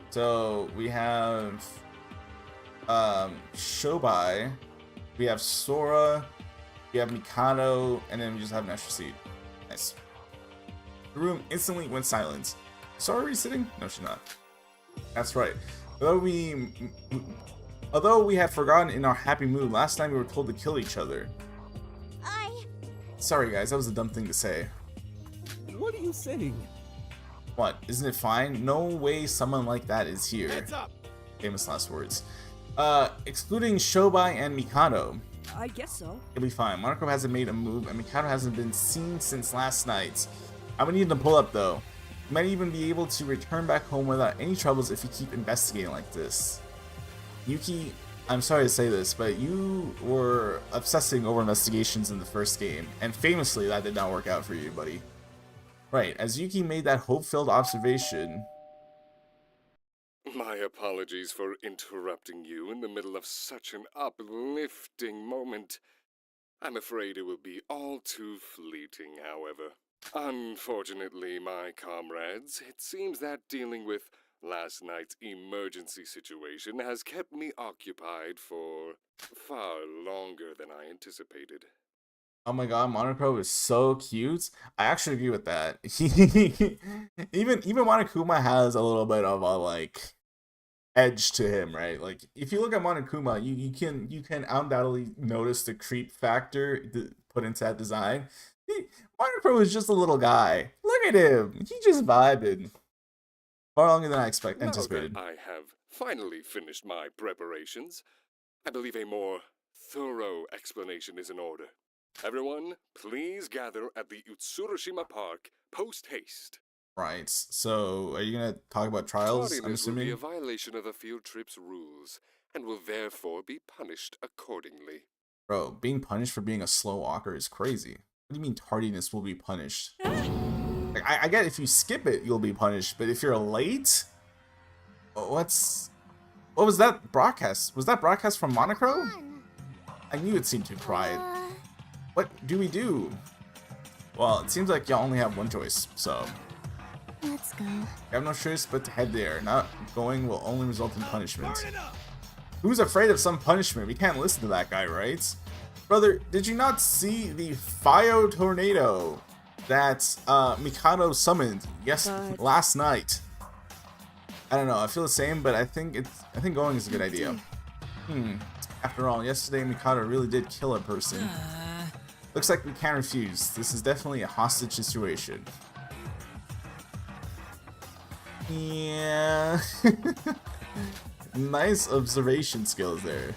So, we have Shobai, we have Sora, we have Mikado, and then we just have an extra seat. Nice. The room instantly went silent. Sora already sitting? No, she's not. That's right. Although we had forgotten in our happy mood, last time we were told to kill each other. Sorry guys, that was a dumb thing to say. What are you saying? What? Isn't it fine? No way someone like that is here. Heads up! Famous last words. Excluding Shobai and Mikado. I guess so. It'll be fine. Monaco hasn't made a move, and Mikado hasn't been seen since last night. I'm gonna need to pull up, though. You might even be able to return back home without any troubles if you keep investigating like this. Yuki, I'm sorry to say this, but you were obsessing over investigations in the first game, and famously that did not work out for you, buddy. Right, as Yuki made that hope-filled observation... My apologies for interrupting you in the middle of such an uplifting moment. I'm afraid it will be all too fleeting, however. Unfortunately, my comrades, it seems that dealing with last night's emergency situation has kept me occupied for far longer than I anticipated. Oh my god, Monokuma is so cute. I actually agree with that. even Monokuma has a little bit of a like edge to him, right? Like if you look at Monokuma, you can undoubtedly notice the creep factor put into that design. Monokuma is just a little guy. Look at him. He just vibing. Far longer than I anticipated. Now that I have finally finished my preparations, I believe a more thorough explanation is in order. Everyone, please gather at the Utsurushima Park post-haste. Right, so are you gonna talk about trials, I'm Tardiness will be assuming? a violation of the field trip's rules, and will therefore be punished accordingly. Bro, being punished for being a slow walker is crazy. What do you mean tardiness will be punished? Like, I get if you skip it, you'll be punished, but if you're late, what was that broadcast? Was that broadcast from Monocro? I knew it seemed too quiet. What do we do? Well, it seems like y'all only have one choice, so Let's go. you have no choice but to head there. Not going will only result in punishment. Who's afraid of some punishment? We can't listen to that guy, right? Brother, did you not see the Fio tornado that Mikado summoned last night? I don't know, I feel the same, but I think going is a good idea. After all, yesterday Mikado really did kill a person. Looks like we can't refuse. This is definitely a hostage situation. Yeah. Nice observation skills there.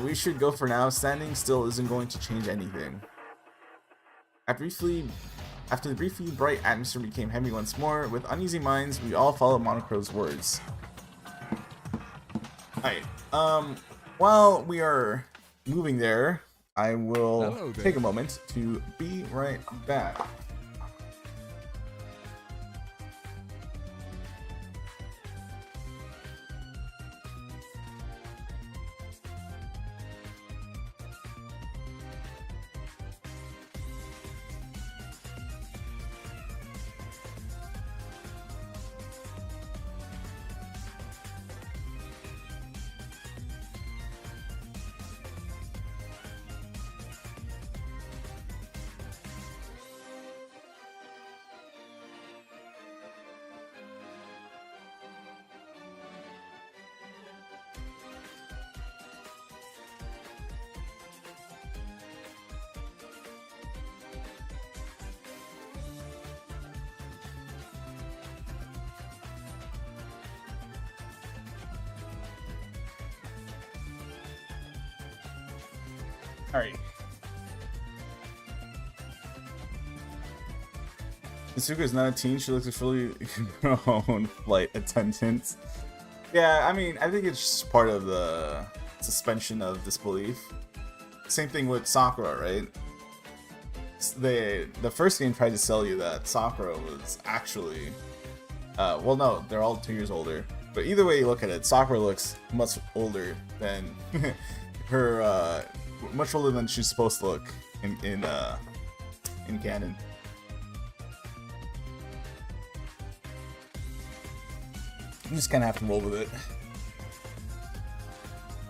We should go for now. Standing still isn't going to change anything. After the briefly bright atmosphere became heavy once more, with uneasy minds, we all followed Monocro's words. Alright, while we are moving there, I will take a moment to be right back. Alright. Mitsuko is not a teen, she looks like fully grown flight attendant. Yeah, I mean, I think it's just part of the suspension of disbelief. Same thing with Sakura, right? The first game tried to sell you that Sakura was actually... well, no, they're all 2 years older. But either way you look at it, Sakura looks much older than her... much older than she's supposed to look in canon. You just kind of have to roll with it.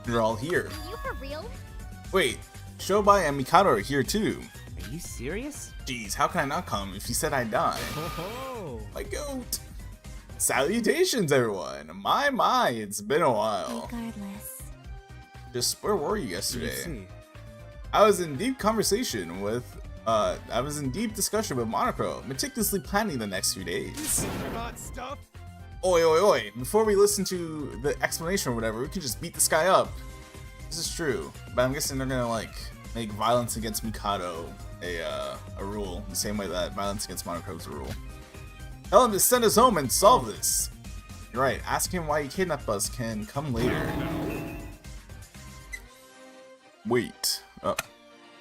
They're all here. Are you for real? Wait, Shobai and Mikado are here too. Are you serious? Jeez, how can I not come if you said I'd die? Oh, My goat! Salutations, everyone! My, it's been a while. Regardless. Just where were you yesterday? I was in deep discussion with Monocro, meticulously planning the next few days. Oi, before we listen to the explanation or whatever, we can just beat this guy up. This is true, but I'm guessing they're gonna like make violence against Mikado a rule, the same way that violence against Monocro is a rule. Tell him to send us home and solve this. You're right, ask him why he kidnapped us can come later. Wait.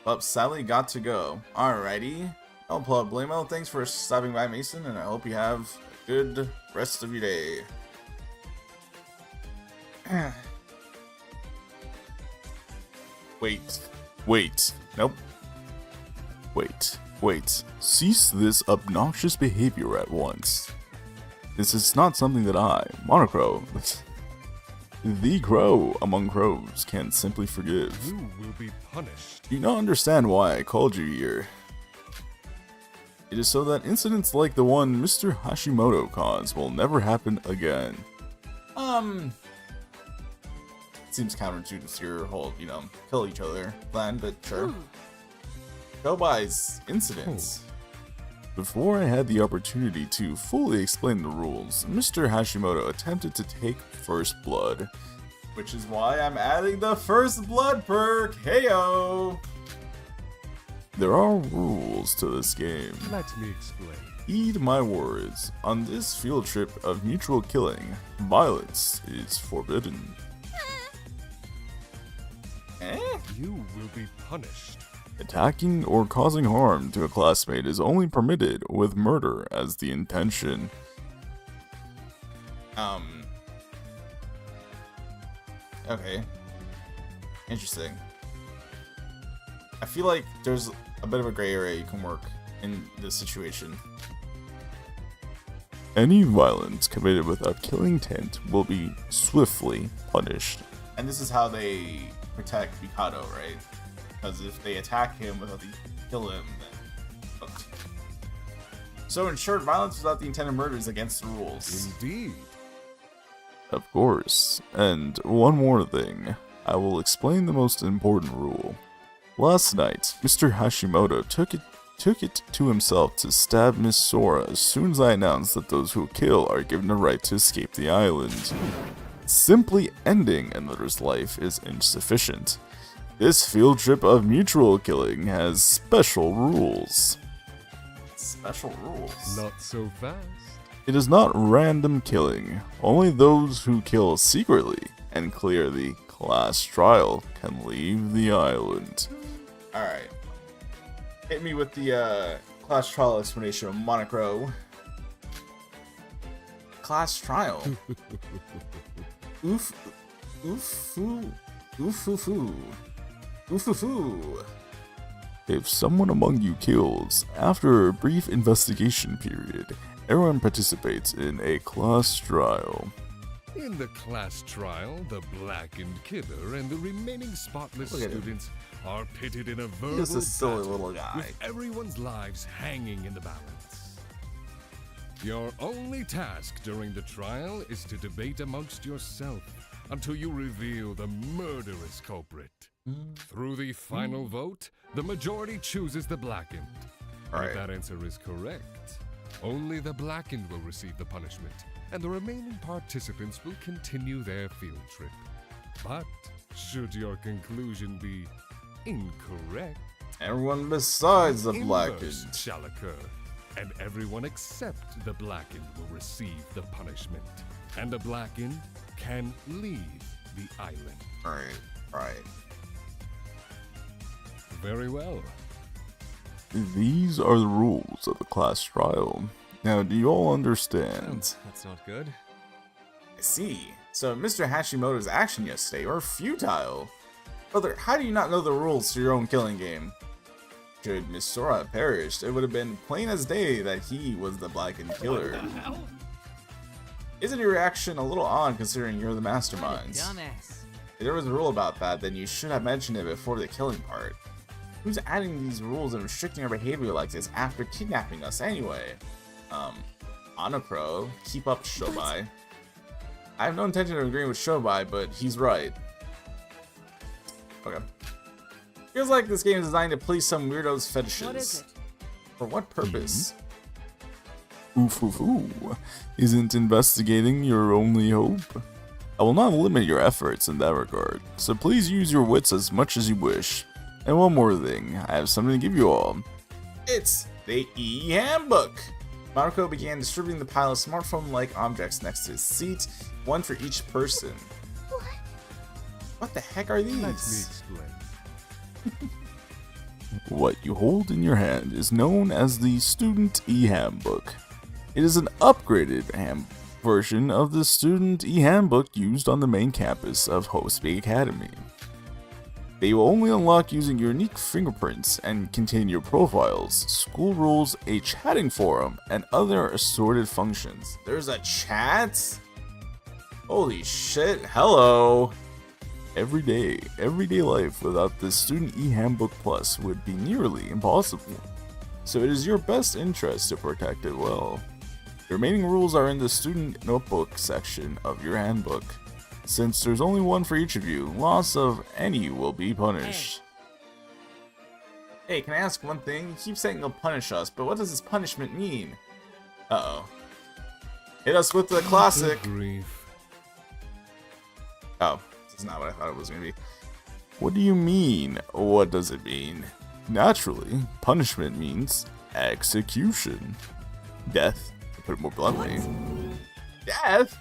Oh, Sally got to go. Alrighty. I'll pull up Blameo. Thanks for stopping by, Mason, and I hope you have a good rest of your day. Wait. Nope. Wait. Cease this obnoxious behavior at once. This is not something that I, Monocro, the crow among crows, can simply forgive. You will be punished. Do you not understand why I called you here? It is so that incidents like the one Mr. Hashimoto caused will never happen again. Seems counterintuitive to your whole, kill each other plan, but sure. Shobai's incidents. Before I had the opportunity to fully explain the rules, Mr. Hashimoto attempted to take first blood. Which is why I'm adding the first blood perk, heyo! There are rules to this game. Let me explain. Heed my words. On this field trip of mutual killing, violence is forbidden. You will be punished. Attacking or causing harm to a classmate is only permitted with murder as the intention. Okay. Interesting. I feel like there's a bit of a gray area you can work in this situation. Any violence committed without killing intent will be swiftly punished. And this is how they protect Mikado, right? Because if they attack him without the kill him, then hooked. So in short, violence without the intent of murder is against the rules. Indeed. Of course. And one more thing. I will explain the most important rule. Last night, Mr. Hashimoto took it to himself to stab Miss Sora as soon as I announced that those who kill are given the right to escape the island. Simply ending another's life is insufficient. This field trip of mutual killing has special rules. Special rules? Not so fast. It is not random killing. Only those who kill secretly and clear the class trial can leave the island. Alright. Hit me with the class trial explanation of Monocro. Class trial. Oof. Oof-foo. Oof-foo-foo. Oof-foo-foo. If someone among you kills, after a brief investigation period, everyone participates in a class trial. In the class trial, the blackened killer and the remaining spotless Look at him. students are pitted in a verbal He's a silly battle little guy. with everyone's lives hanging in the balance. Your only task during the trial is to debate amongst yourself until you reveal the murderous culprit. Through the final vote, the majority chooses the blackened. Alright. If that answer is correct, only the blackened will receive the punishment, and the remaining participants will continue their field trip. But should your conclusion be incorrect, Everyone besides the inverse blackened. shall occur, and everyone except the blackened will receive the punishment, and the blackened can leave the island. Right. Very well. These are the rules of the class trial. Now, do you all understand? That's not good. I see. So Mr. Hashimoto's action yesterday were futile. Brother, how do you not know the rules to your own killing game? Should Miss Sora have perished, it would have been plain as day that he was the blackened killer. Isn't your reaction a little odd considering you're the masterminds? Dumbass. If there was a rule about that, then you should have mentioned it before the killing part. Who's adding these rules and restricting our behavior like this after kidnapping us anyway? Onocro, keep up, Shobai. I have no intention of agreeing with Shobai, but he's right. Okay. Feels like this game is designed to please some weirdo's fetishes. What is it? For what purpose? Oof, oof, ooh. Isn't investigating your only hope? I will not limit your efforts in that regard, so please use your wits as much as you wish. And one more thing, I have something to give you all. It's the e-handbook! Marco began distributing the pile of smartphone-like objects next to his seat, one for each person. What the heck are these? Let me explain. What you hold in your hand is known as the Student E-Handbook. It is an upgraded version of the Student E-Handbook used on the main campus of Hostbig Academy. They will only unlock using your unique fingerprints and contain your profiles, school rules, a chatting forum, and other assorted functions. There's a chat? Holy shit, hello! Everyday life without the Student E-Handbook Plus would be nearly impossible. So it is your best interest to protect it well. The remaining rules are in the Student Notebook section of your handbook. Since there's only one for each of you, loss of any will be punished. Hey, can I ask one thing? You keep saying you'll punish us, but what does this punishment mean? Uh-oh. Hit us with the classic. Grief. Oh, this is not what I thought it was gonna be. What do you mean? What does it mean? Naturally, punishment means execution. Death, to put it more bluntly. Death?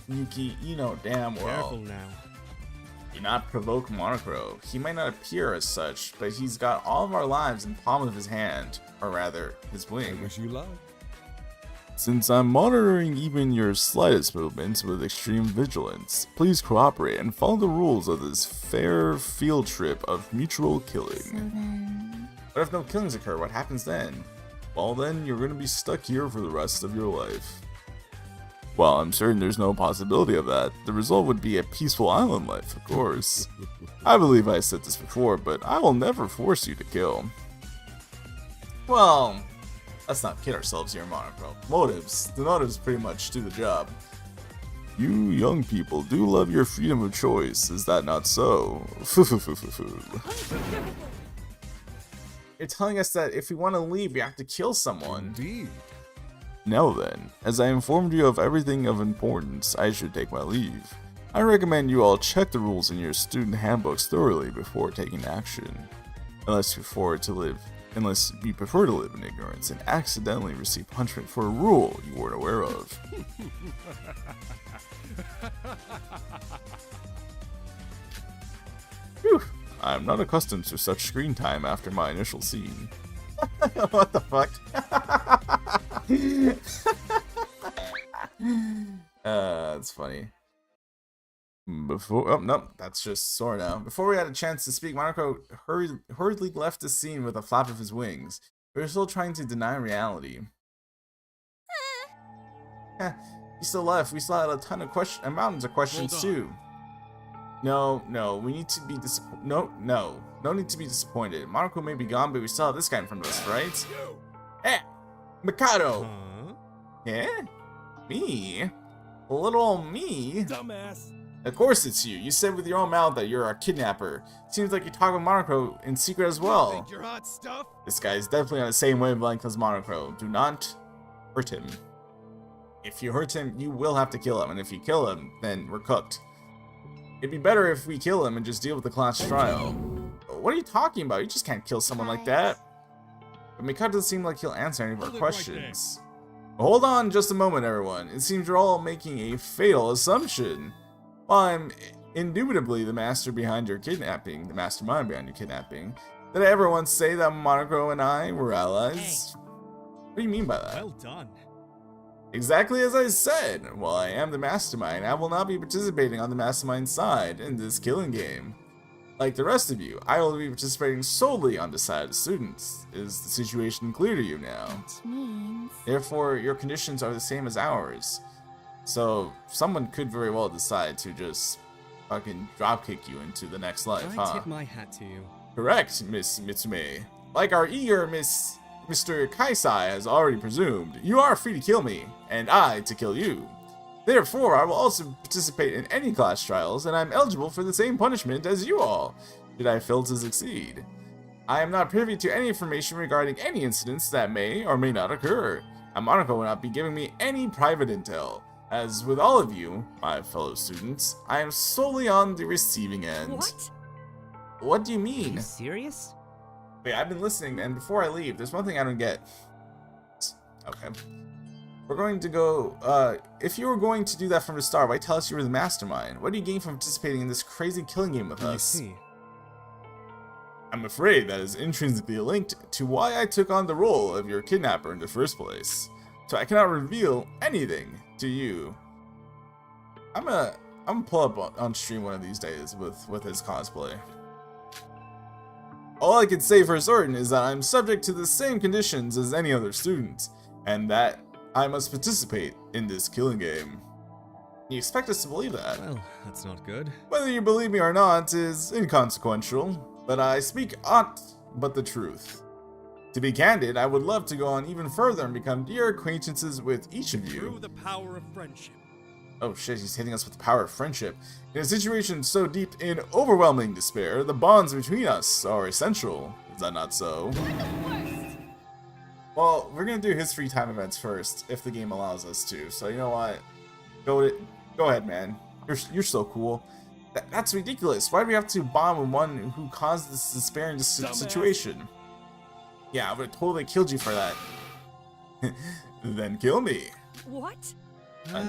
Yuki, you know damn well. Careful now. Do not provoke Monocro. He might not appear as such, but he's got all of our lives in the palm of his hand, or rather, his I wing. wish you luck. Since I'm monitoring even your slightest movements with extreme vigilance, please cooperate and follow the rules of this fair field trip of mutual killing. What if no killings occur? What happens then? Well then, you're gonna be stuck here for the rest of your life. While I'm certain there's no possibility of that, the result would be a peaceful island life, of course. I believe I said this before, but I will never force you to kill. Well, let's not kid ourselves here, Monocro. The motives pretty much do the job. You young people do love your freedom of choice, is that not so? You're telling us that if we want to leave, we have to kill someone. Indeed. Now then, as I informed you of everything of importance, I should take my leave. I recommend you all check the rules in your student handbooks thoroughly before taking action. Unless you prefer to live in ignorance and accidentally receive punishment for a rule you weren't aware of. Phew, I'm not accustomed to such screen time after my initial scene. What the fuck? That's funny. Oh, no, that's just Sora now. Before we had a chance to speak, Monocro hurriedly left the scene with a flap of his wings. We were still trying to deny reality. He still left. We still had a ton of mountains of questions too. No, we need to be no need to be disappointed. Monocro may be gone, but we still have this guy in front of us, right? Hey, Mikado. Huh? Yeah, me, little old me. Dumbass. Of course it's you. You said with your own mouth that you're a kidnapper. Seems like you talk with Monocro in secret as well. Think you're hot stuff? This guy is definitely on the same wavelength as Monocro. Do not hurt him. If you hurt him, you will have to kill him, and if you kill him, then we're cooked. It'd be better if we kill him and just deal with the class trial. What are you talking about? You just can't kill someone like that. But Mikado doesn't seem like he'll answer any of our questions. Hold on just a moment, everyone. It seems you're all making a fatal assumption. While I'm indubitably the mastermind behind your kidnapping, did I ever once say that Monocro and I were allies? What do you mean by that? Well done. Exactly as I said. While I am the mastermind, I will not be participating on the mastermind side in this killing game. Like the rest of you, I will be participating solely on the side of the students. Is the situation clear to you now? Which means... Therefore, your conditions are the same as ours. So, someone could very well decide to just fucking dropkick you into the next life, I huh? tip my hat to you. Correct, Miss Mitsume. Like our eager Mr. Kaisai has already presumed, you are free to kill me, and I to kill you. Therefore, I will also participate in any class trials, and I am eligible for the same punishment as you all, should I fail to succeed. I am not privy to any information regarding any incidents that may or may not occur, and Monocro will not be giving me any private intel. As with all of you, my fellow students, I am solely on the receiving end. What? What do you Are mean? you serious? Wait, I've been listening, and before I leave, there's one thing I don't get. Okay. We're going to go, if you were going to do that from the start, why tell us you were the mastermind? What do you gain from participating in this crazy killing game with You us? see. I'm afraid that is intrinsically linked to why I took on the role of your kidnapper in the first place. So I cannot reveal anything to you. I'm gonna pull up on stream one of these days with his cosplay. All I can say for certain is that I'm subject to the same conditions as any other student, and that I must participate in this killing game. You expect us to believe that? Well, that's not good. Whether you believe me or not is inconsequential, but I speak aught but the truth. To be candid, I would love to go on even further and become dear acquaintances with each of you. Through the power of friendship. Oh shit, he's hitting us with the power of friendship. In a situation so deep in overwhelming despair, the bonds between us are essential. Is that not so? Well, we're gonna do his free time events first, if the game allows us to. So you know what? Go ahead, man. You're so cool. That's ridiculous. Why do we have to bond with one who caused this despair in this situation? Yeah, I would have totally killed you for that. Then kill me. What? How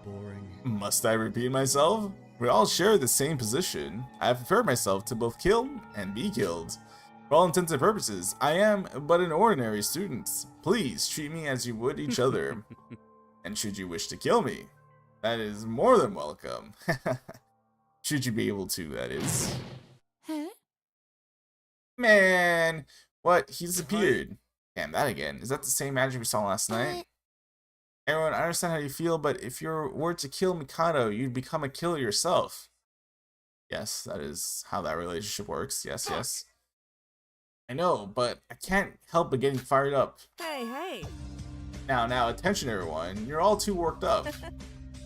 boring. Must I repeat myself? We all share the same position. I have prepared myself to both kill and be killed. For all intents and purposes, I am but an ordinary student. Please treat me as you would each other. And should you wish to kill me, that is more than welcome. Should you be able to, that is. Huh? Man, what? He disappeared. Damn, that again. Is that the same magic we saw last night? Everyone, I understand how you feel, but if you were to kill Mikado, you'd become a killer yourself. Yes, that is how that relationship works. Yes, yes. I know, but I can't help but getting fired up. Hey. Now, attention everyone. You're all too worked up.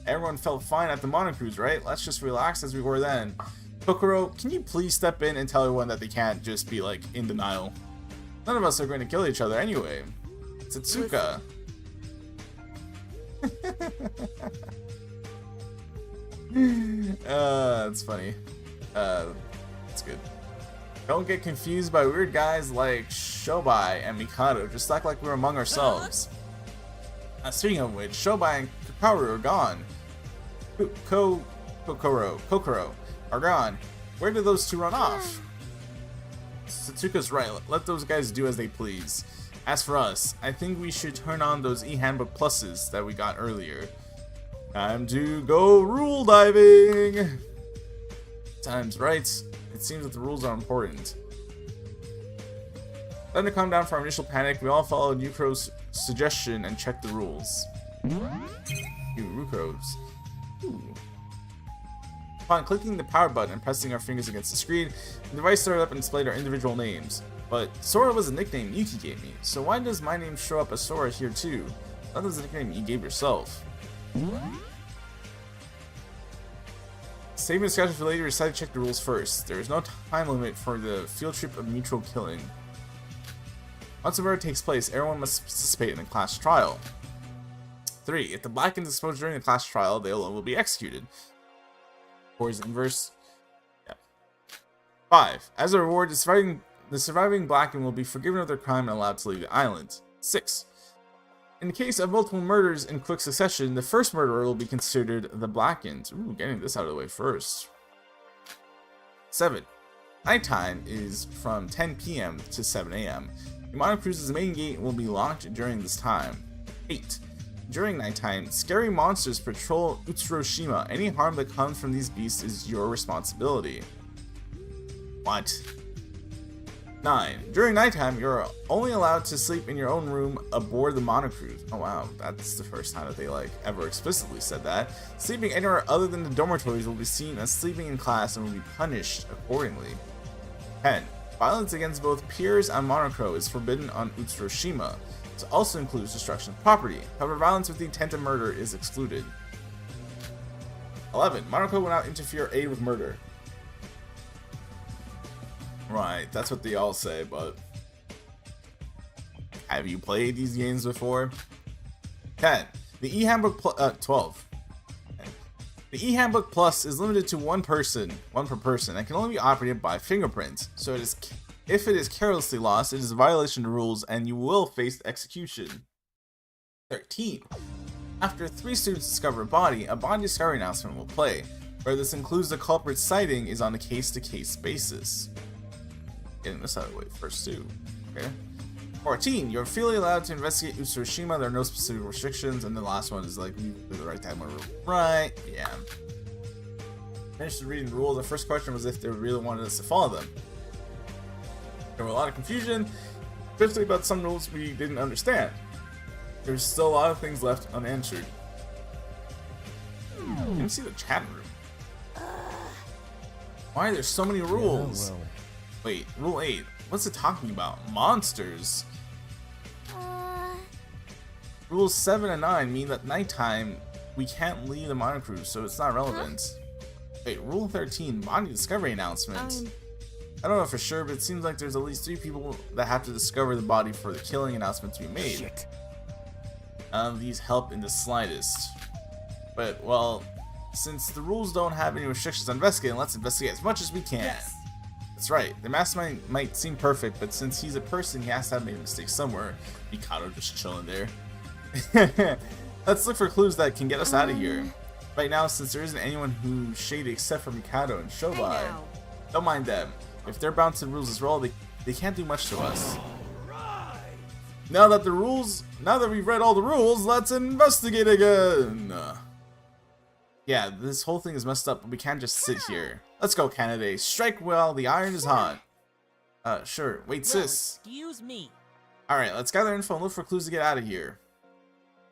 Everyone felt fine at the Monocruise, right? Let's just relax as we were then. Kokoro, can you please step in and tell everyone that they can't just be, like, in denial? None of us are going to kill each other anyway. Satsuka. That's funny. That's good. Don't get confused by weird guys like Shobai and Mikado. Just act like we're among ourselves. Speaking of which, Shobai and Kokoru are gone. Kokoro are gone. Where did those two run off? Satsuka's right. Let those guys do as they please. As for us, I think we should turn on those e-handbook pluses that we got earlier. Time to go rule diving! Time's right. It seems that the rules are important. Then to calm down from our initial panic, we all followed Yukuro's suggestion and checked the rules. Yukuro's. Upon clicking the power button and pressing our fingers against the screen, the device started up and displayed our individual names. But Sora was a nickname Yuki gave me, so why does my name show up as Sora here too? That was a nickname you gave yourself. Saving discussion for later, decided to check the rules first. There is no time limit for the field trip of mutual killing. Once a murder takes place, everyone must participate in a class trial. 3. If the Blackens exposed during the class trial, they will be executed. 4 is inverse. Yeah. 5. As a reward, the surviving Blacken will be forgiven of their crime and allowed to leave the island. 6. In the case of multiple murders in quick succession, the first murderer will be considered the Blackened. Ooh, getting this out of the way first. 7. Nighttime is from 10 p.m. to 7 a.m. The Monocruise's main gate will be locked during this time. 8. During nighttime, scary monsters patrol Utsuroshima. Any harm that comes from these beasts is your responsibility. What? 9. During nighttime, you're only allowed to sleep in your own room aboard the Monocruise. Oh wow, that's the first time that they ever explicitly said that. Sleeping anywhere other than the dormitories will be seen as sleeping in class and will be punished accordingly. 10. Violence against both peers and Monocro is forbidden on Utsuroshima. This also includes destruction of property. However, violence with the intent of murder is excluded. 11. Monocro will not interfere or aid with murder. Right, that's what they all say, but have you played these games before? 10. The e-handbook 12. The e-handbook plus is limited to one per person, and can only be operated by fingerprint. So if it is carelessly lost, it is a violation of rules, and you will face execution. 13. After 3 students discover a body discovery announcement will play, where this includes the culprit's sighting is on a case-to-case basis. Getting this out of the way first too. Okay. 14. You're fully allowed to investigate Utsuroshima. There are no specific restrictions, and the last one is like you do the right time or right. Yeah. Finished reading the rules. The first question was if they really wanted us to follow them. There were a lot of confusion, especially about some rules we didn't understand. There's still a lot of things left unanswered. You can see the chat room. Why are there so many rules? Yeah, well. Wait, rule 8. What's it talking about? Monsters. Rules 7 and 9 mean that nighttime we can't leave the Monocruise, so it's not relevant. Wait, rule 13, body discovery announcement. I don't know for sure, but it seems like there's at least 3 people that have to discover the body for the killing announcement to be made. Shit. None of these help in the slightest. But, well, since the rules don't have any restrictions on investigating, let's investigate as much as we can. Yes. That's right. The mastermind might seem perfect, but since he's a person, he has to have made a mistake somewhere. Mikado just chilling there. Let's look for clues that can get us out of here. Right now, since there isn't anyone who's shady except for Mikado and Hey Shobai, now. don't mind them. If they're bound to the rules as well, they can't do much to us. Now that we've read all the rules, let's investigate again. Yeah, this whole thing is messed up, but we can't just sit here. Let's go, candidate. Strike while the iron is hot. Sure. Wait, sis. Excuse me. Alright, let's gather info and look for clues to get out of here.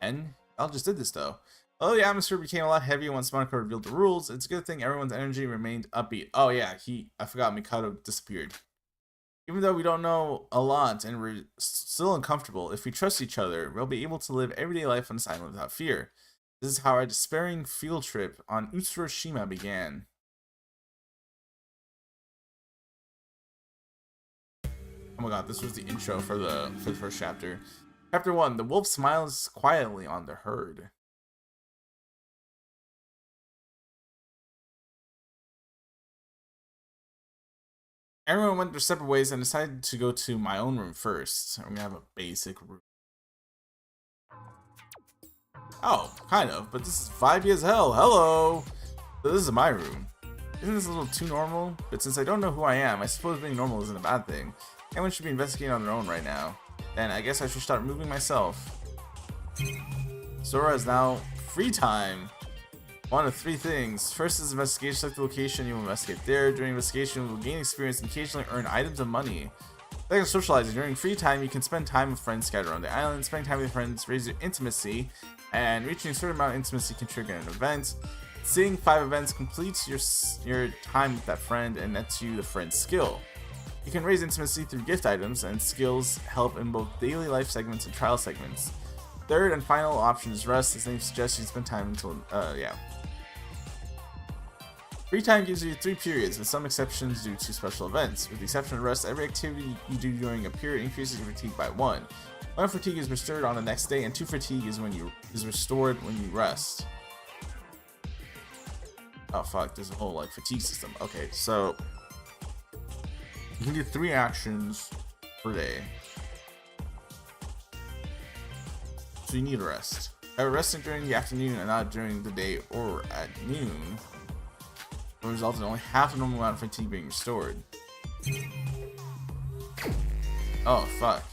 And y'all just did this, though. Although the atmosphere became a lot heavier once Monaco revealed the rules, it's a good thing everyone's energy remained upbeat. Oh yeah, I forgot Mikado disappeared. Even though we don't know a lot and we're still uncomfortable, if we trust each other, we'll be able to live everyday life on this island without fear. This is how our despairing field trip on Utsuroshima began. Oh my god, this was the intro for the first chapter. Chapter 1, the wolf smiles quietly on the herd. Everyone went their separate ways and decided to go to my own room first. I'm gonna have a basic room. Oh, kind of, but this is vibey as hell. Hello! So this is my room. Isn't this a little too normal? But since I don't know who I am, I suppose being normal isn't a bad thing. Everyone should be investigating on their own right now. Then I guess I should start moving myself. Sora is now free time. One of 3 things. First is investigation. Select the location you will investigate there. During investigation, you will gain experience and occasionally earn items and money. Second, socializing. During free time, you can spend time with friends scattered around the island. Spending time with friends raises your intimacy, and reaching a certain amount of intimacy can trigger an event. Seeing 5 events completes your time with that friend and nets you the friend's skill. You can raise intimacy through gift items, and skills help in both daily life segments and trial segments. Third and final option is rest. As name suggests, you spend time until yeah. Free time gives you 3 periods, with some exceptions due to special events. With the exception of rest, every activity you do during a period increases your fatigue by 1. 1 fatigue is restored on the next day, and 2 fatigue is restored when you rest. Oh fuck, there's a whole like fatigue system. Okay, so you can do 3 actions per day. So you need a rest. Resting during the afternoon and not during the day or at noon will result in only half the normal amount of fatigue being restored. Oh fuck.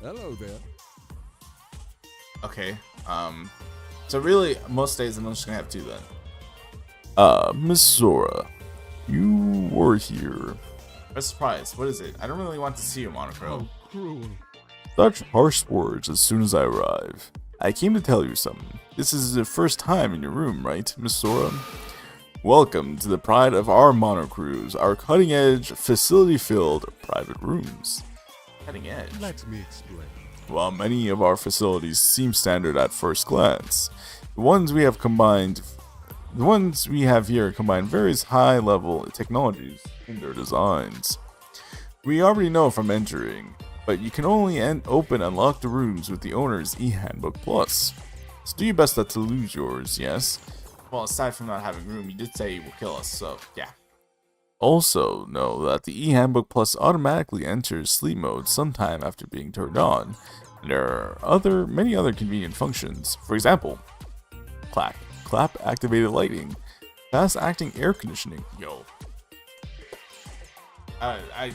Hello there. Okay. So really, most days I'm just gonna have 2 then. Miss Sora, you were here. Best surprise. What is it? I don't really want to see you, Monochrome. Oh, cruel. Such harsh words as soon as I arrive. I came to tell you something. This is the first time in your room, right, Miss Sora? Welcome to the pride of our monocruise, our cutting-edge, facility-filled private rooms. Cutting edge. Let me explain. While many of our facilities seem standard at first glance, the ones we have here combine various high-level technologies in their designs. We already know from entering, but you can only open and lock the rooms with the owner's e-handbook plus. So do your best not to lose yours, yes? Well, aside from not having room, you did say you will kill us, so yeah. Also, know that the e-handbook plus automatically enters sleep mode sometime after being turned on. There are many other convenient functions. For example, clap activated lighting, fast acting air conditioning. Yo. I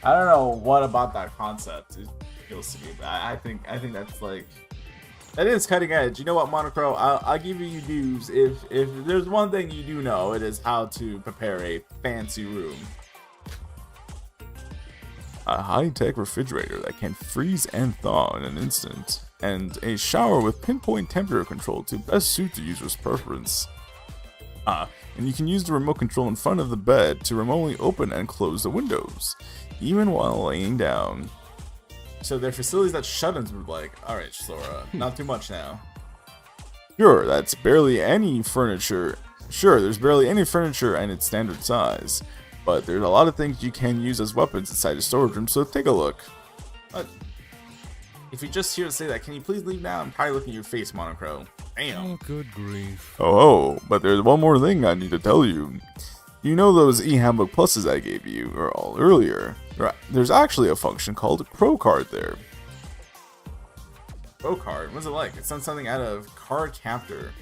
don't know what about that concept appeals to me, but I think that's like, that is cutting edge. You know what, Monochrome? I'll give you dues. If there's one thing you do know, it is how to prepare a fancy room. A high-tech refrigerator that can freeze and thaw in an instant, and a shower with pinpoint temperature control to best suit the user's preference. And you can use the remote control in front of the bed to remotely open and close the windows, even while laying down. So there are facilities that shut-ins were like, alright, Sora, not too much now. Sure, there's barely any furniture and its standard size, but there's a lot of things you can use as weapons inside the storage room, so take a look. But if you're just here to say that, can you please leave now? I'm probably looking at your face, Monochrome. Damn. Oh, good grief. Oh, but there's one more thing I need to tell you. You know those e-handbook pluses I gave you earlier? There's actually a function called Pro Card there. Pro card. What's it like? It sounds something out of Card Captor.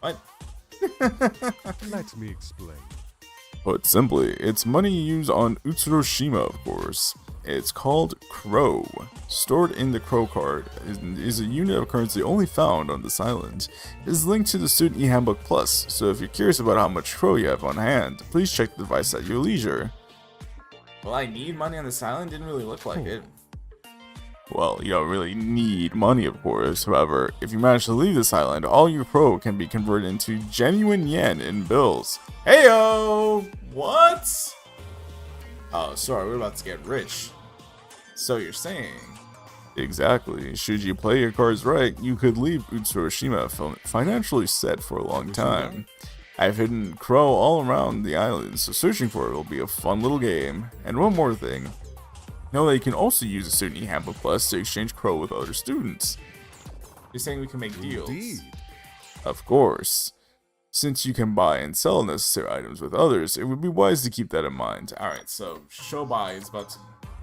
What? Let me explain. Put simply, it's money you use on Utsuroshima, of course. It's called Crow. Stored in the Crow card is a unit of currency only found on this island. It is linked to the Student E-Handbook Plus, so if you're curious about how much Crow you have on hand, please check the device at your leisure. Well, I need money on this island? Didn't really look like it. Well, you don't really need money, of course. However, if you manage to leave this island, all your Crow can be converted into genuine yen in bills. Heyo! What? Oh, sorry, we're about to get rich. So you're saying? Exactly. Should you play your cards right, you could leave Utsuroshima financially set for a long time. I've hidden Crow all around the island, so searching for it will be a fun little game. And one more thing. Know that you can also use a Student E-Handbook Plus to exchange Crow with other students. You're saying we can make deals? Indeed. Of course. Since you can buy and sell necessary items with others, it would be wise to keep that in mind. Alright, so Shobai is about to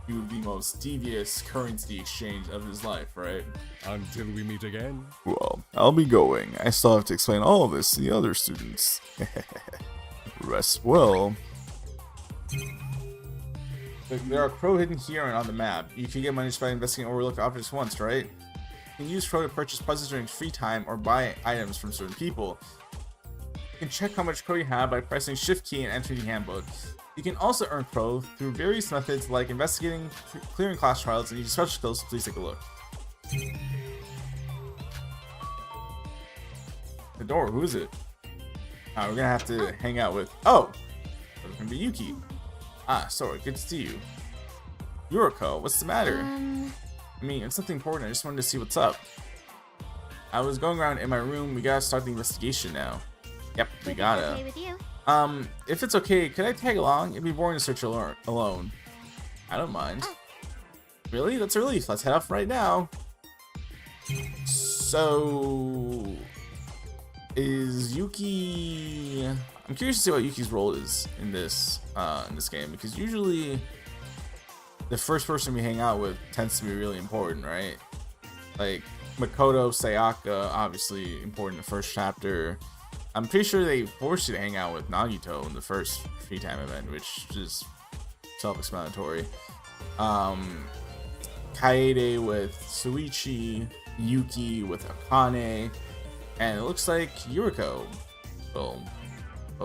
do the most devious currency exchange of his life, right? Until we meet again. Well, I'll be going. I still have to explain all of this to the other students. Rest well. There are Crow hidden here and on the map. You can get money just by investigating overlooked objects once, right? You can use Crow to purchase puzzles during free time or buy items from certain people. You can check how much Crow you have by pressing Shift key and entering the handbook. You can also earn Crow through various methods like investigating, clearing class trials, and using special skills, so please take a look. The door, who is it? We're gonna have to hang out with... Oh! It's gonna be Yuki. Ah, sorry, good to see you. Yuriko, what's the matter? I mean, it's nothing important, I just wanted to see what's up. I was going around in my room, we gotta start the investigation now. Yep, we gotta. Okay with you? If it's okay, could I tag along? It'd be boring to search alone. I don't mind. Really? That's a relief, let's head off right now. So... Is Yuki... I'm curious to see what Yuki's role is in this game, because usually the first person we hang out with tends to be really important, right? Like Makoto, Sayaka, obviously important in the first chapter. I'm pretty sure they forced you to hang out with Nagito in the first free time event, which is self-explanatory. Kaede with Suichi, Yuki with Akane, and it looks like Yuriko will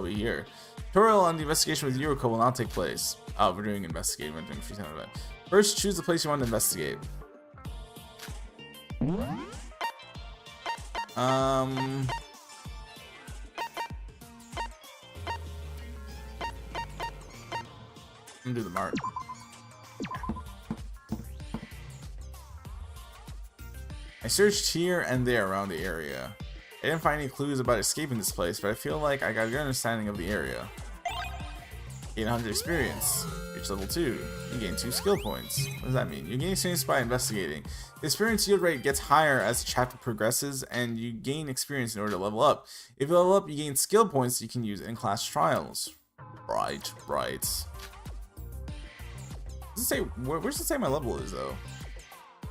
be here. Tutorial on the investigation with Yuriko will not take place. Oh, we're doing investigating. We're doing free time event. First, choose the place you want to investigate. I'm gonna do the mark. I searched here and there around the area. I didn't find any clues about escaping this place, but I feel like I got a good understanding of the area. 800 experience. Reach level 2. You gain 2 skill points. What does that mean? You gain experience by investigating. The experience yield rate gets higher as the chapter progresses, and you gain experience in order to level up. If you level up, you gain skill points you can use in class trials. Right. Does it say, where does it say my level is, though?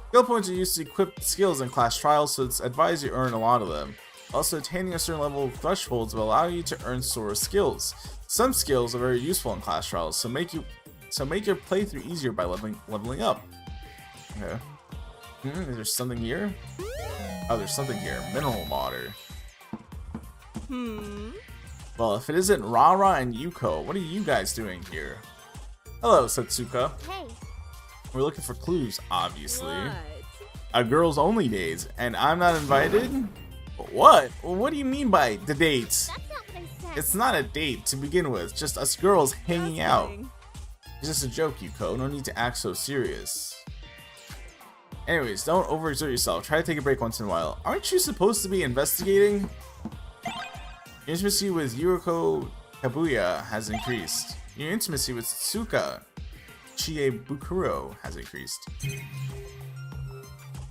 Skill points are used to equip skills in class trials, so it's advised you earn a lot of them. Also, attaining a certain level of thresholds will allow you to earn Sora skills. Some skills are very useful in class trials, so make your playthrough easier by leveling up. Okay. Is there something here? Oh, there's something here. Mineral water. Well, if it isn't Rara and Yuko, what are you guys doing here? Hello, Satsuka. Hey, We're looking for clues, obviously. What? A girls only days, and I'm not invited? What? What do you mean by the dates? that's not what I said. It's not a date to begin with, just us girls hanging out. Nothing. It's just a joke, Yuko. No need to act so serious. Anyways, don't overexert yourself. Try to take a break once in a while. Aren't you supposed to be investigating? Your intimacy with Yuriko Kabuya has increased. Your intimacy with Tsuka Chie Bukuro has increased.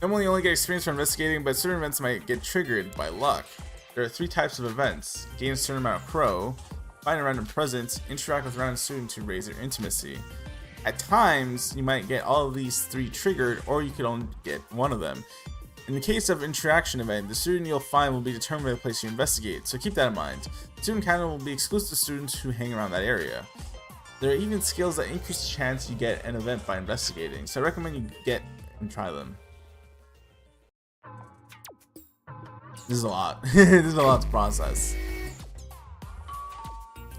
Normally you only get experience for investigating, but certain events might get triggered by luck. There are 3 types of events. Gain a certain amount of Crow, find a random present, interact with a random student to raise your intimacy. At times, you might get all of these 3 triggered, or you could only get one of them. In the case of interaction event, the student you'll find will be determined by the place you investigate, so keep that in mind. The student counter will be exclusive to students who hang around that area. There are even skills that increase the chance you get an event by investigating, so I recommend you get and try them. This is a lot. This is a lot to process.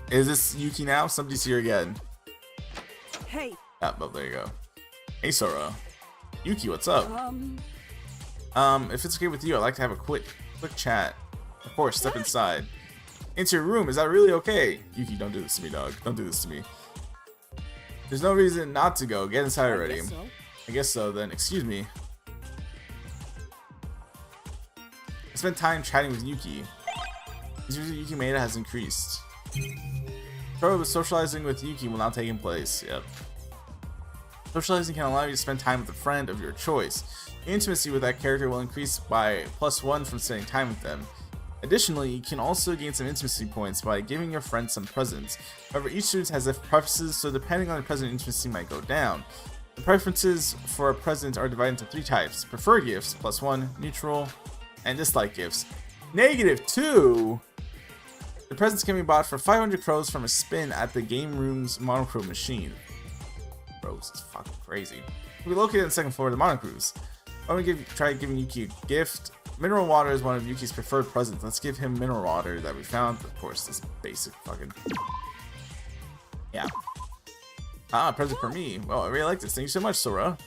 Is this Yuki now? Somebody's here again. Hey, Ah, oh, there you go. Hey, Sora. Yuki, what's up? If it's okay with you, I'd like to have a quick chat. Of course, step inside. Into your room, is that really okay? Yuki, don't do this to me, dog. Don't do this to me. There's no reason not to go. Get inside already. I guess so, then. Excuse me. I spent time chatting with Yuki. His use of Yuki Maeda has increased. Sora was socializing with Yuki while now taking place. Yep. Socializing can allow you to spend time with a friend of your choice. Intimacy with that character will increase by +1 from spending time with them. Additionally, you can also gain some intimacy points by giving your friend some presents. However, each student has different preferences, so depending on the present, intimacy might go down. The preferences for a present are divided into 3 types: preferred gifts, +1, neutral, and dislike gifts, -2. The presents can be bought for 500 crows from a spin at the game room's monochrome machine. Bro, this is fucking crazy. We'll be located on the 2nd floor of the monocruise. I'm gonna try giving Yuki a gift. Mineral water is one of Yuki's preferred presents. Let's give him mineral water that we found. Of course, this basic fucking... Yeah. Ah, a present for me. Well, I really like this. Thank you so much, Sora.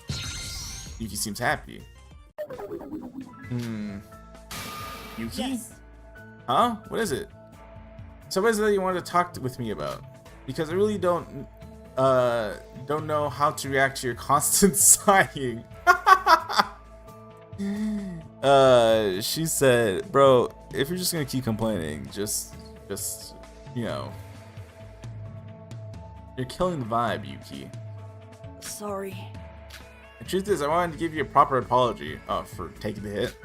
Yuki seems happy. Yuki? Yes. Huh? What is it? So what is it that you wanted to talk with me about? Because I really don't know how to react to your constant sighing. She said, bro, if you're just gonna keep complaining, just, you know, you're killing the vibe, Yuki. Sorry. The truth is, I wanted to give you a proper apology. Oh, for taking the hit?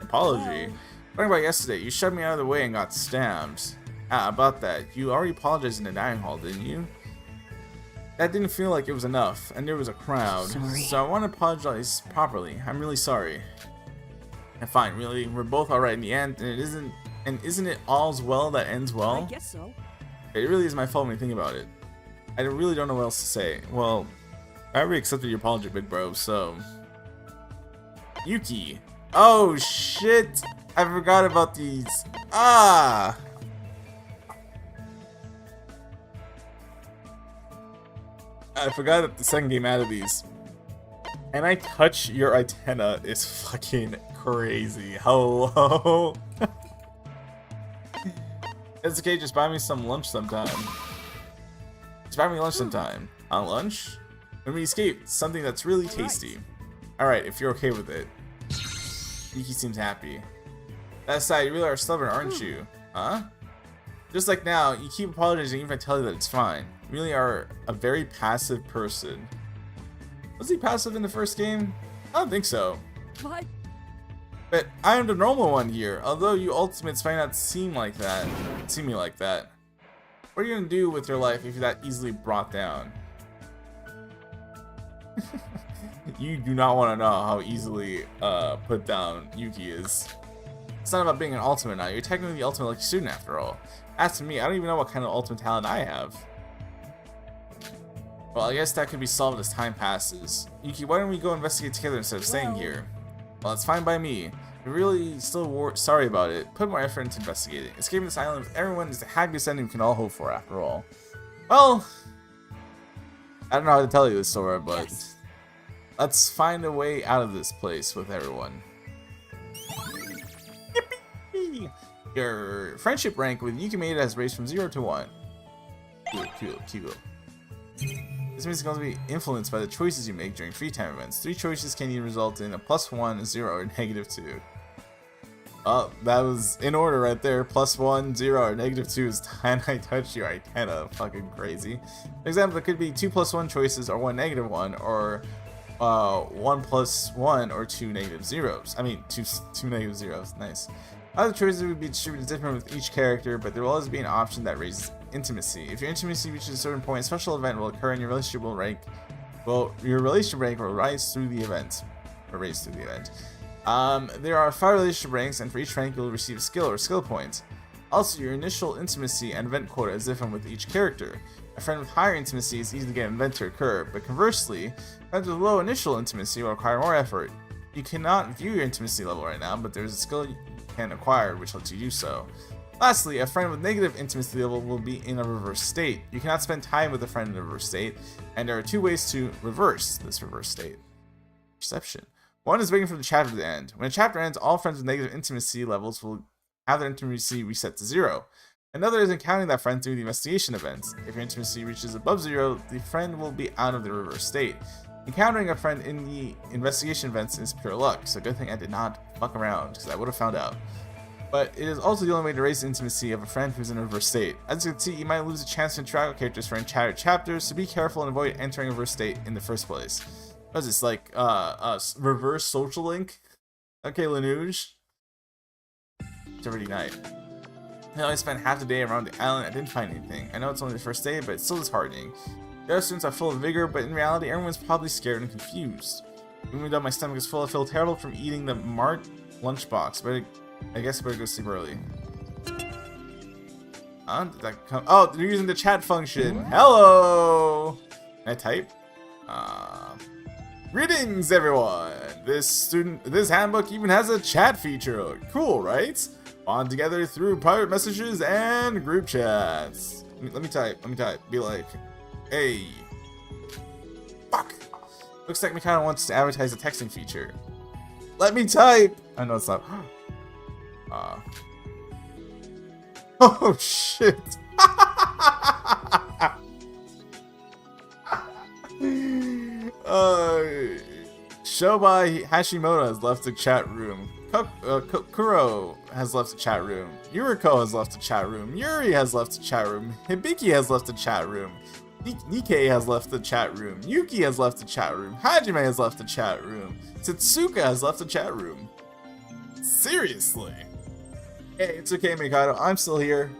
Apology? Talking about yesterday, you shoved me out of the way and got stabbed. Ah, about that. You already apologized in the dining hall, didn't you? That didn't feel like it was enough, and there was a crowd. Sorry. So I want to apologize properly. I'm really sorry. And fine, really, we're both alright in the end, and isn't it all's well that ends I well? guess so. It really is my fault when you think about it. I really don't know what else to say. Well, I already accepted your apology, big bro, so... Yuki! Oh, shit! I forgot about these. Ah! I forgot that the second game out of these. And I touch your antenna is fucking crazy. Hello? It's okay, just buy me some lunch sometime. Just buy me lunch sometime. On lunch? When we escape, something that's really tasty. Alright, if you're okay with it. Yuki seems happy. That aside, you really are stubborn, aren't you? Huh? Just like now, you keep apologizing even if I tell you that it's fine. You really are a very passive person. Was he passive in the first game? I don't think so. What? But I am the normal one here, although you ultimates might not see me like that. What are you gonna do with your life if you're that easily brought down? You do not want to know how easily put down Yuki is. It's not about being an ultimate now. You're technically the ultimate lucky student after all. As for me, I don't even know what kind of ultimate talent I have. Well, I guess that could be solved as time passes. Yuki, why don't we go investigate together instead of staying here? Well, it's fine by me. You're really still sorry about it. Put more effort into investigating. Escaping this island with everyone is the happiest ending we can all hope for after all. Well, I don't know how to tell you this, Sora, but let's find a way out of this place with everyone. Yippee! Your friendship rank with Yuki Maeda has raised from 0 to 1. Cool. This means it's going to be influenced by the choices you make during free time events. 3 choices can either result in a +1, 0, or -2. Oh, that was in order right there. +1, 0, or -2 is time I touch your antenna. Fucking crazy. For example, there could be 2 +1 choices, or 1 -1, or 1 +1, or 2 -0s. I mean, two -0s. Nice. Other choices would be distributed different with each character, but there will always be an option that raises intimacy. If your intimacy reaches a certain point, a special event will occur and your relationship will rank. Well, your relationship rank will rise through the event. Or raise through the event. There are 5 relationship ranks, and for each rank you'll receive a skill or skill point. Also, your initial intimacy and event quota is different with each character. A friend with higher intimacy is easy to get an event to occur, but conversely, friends with low initial intimacy will require more effort. You cannot view your intimacy level right now, but there's a skill you can acquire which lets you do so. Lastly, a friend with negative intimacy level will be in a reverse state. You cannot spend time with a friend in a reverse state, and there are 2 ways to reverse this reverse state. Perception. One is waiting for the chapter to end. When a chapter ends, all friends with negative intimacy levels will have their intimacy reset to 0. Another is encountering that friend through the investigation events. If your intimacy reaches above 0, the friend will be out of the reverse state. Encountering a friend in the investigation events is pure luck, so good thing I did not fuck around, because I would have found out. But it is also the only way to raise the intimacy of a friend who's in a reverse state. As you can see, you might lose a chance to interact with characters for enchanted chapters, so be careful and avoid entering a reverse state in the first place. What is this, like, reverse social link? Okay, Lanouge. It's already night. I only spent half the day around the island. I didn't find anything. I know it's only the first day, but it's still disheartening. The other students are full of vigor, but in reality, everyone's probably scared and confused. Even though my stomach is full, I feel terrible from eating the marked lunchbox, but I guess I better go sleep early. Did that come? Oh, they're using the chat function. Hello! Can I type? Greetings, everyone! This handbook even has a chat feature. Cool, right? Bond together through private messages and group chats. Let me type. Be like, hey. Fuck! Looks like Mikado wants to advertise a texting feature. Let me type! I know it's not. Oh shit! Shobai Hashimoto has left the chat room. Kuro has left the chat room. Yuriko has left the chat room. Yuri has left the chat room. Hibiki has left the chat room. Nikkei has left the chat room. Yuki has left the chat room. Hajime has left the chat room. Tetsuka has left the chat room. Seriously? Hey, it's okay, Mikado. I'm still here.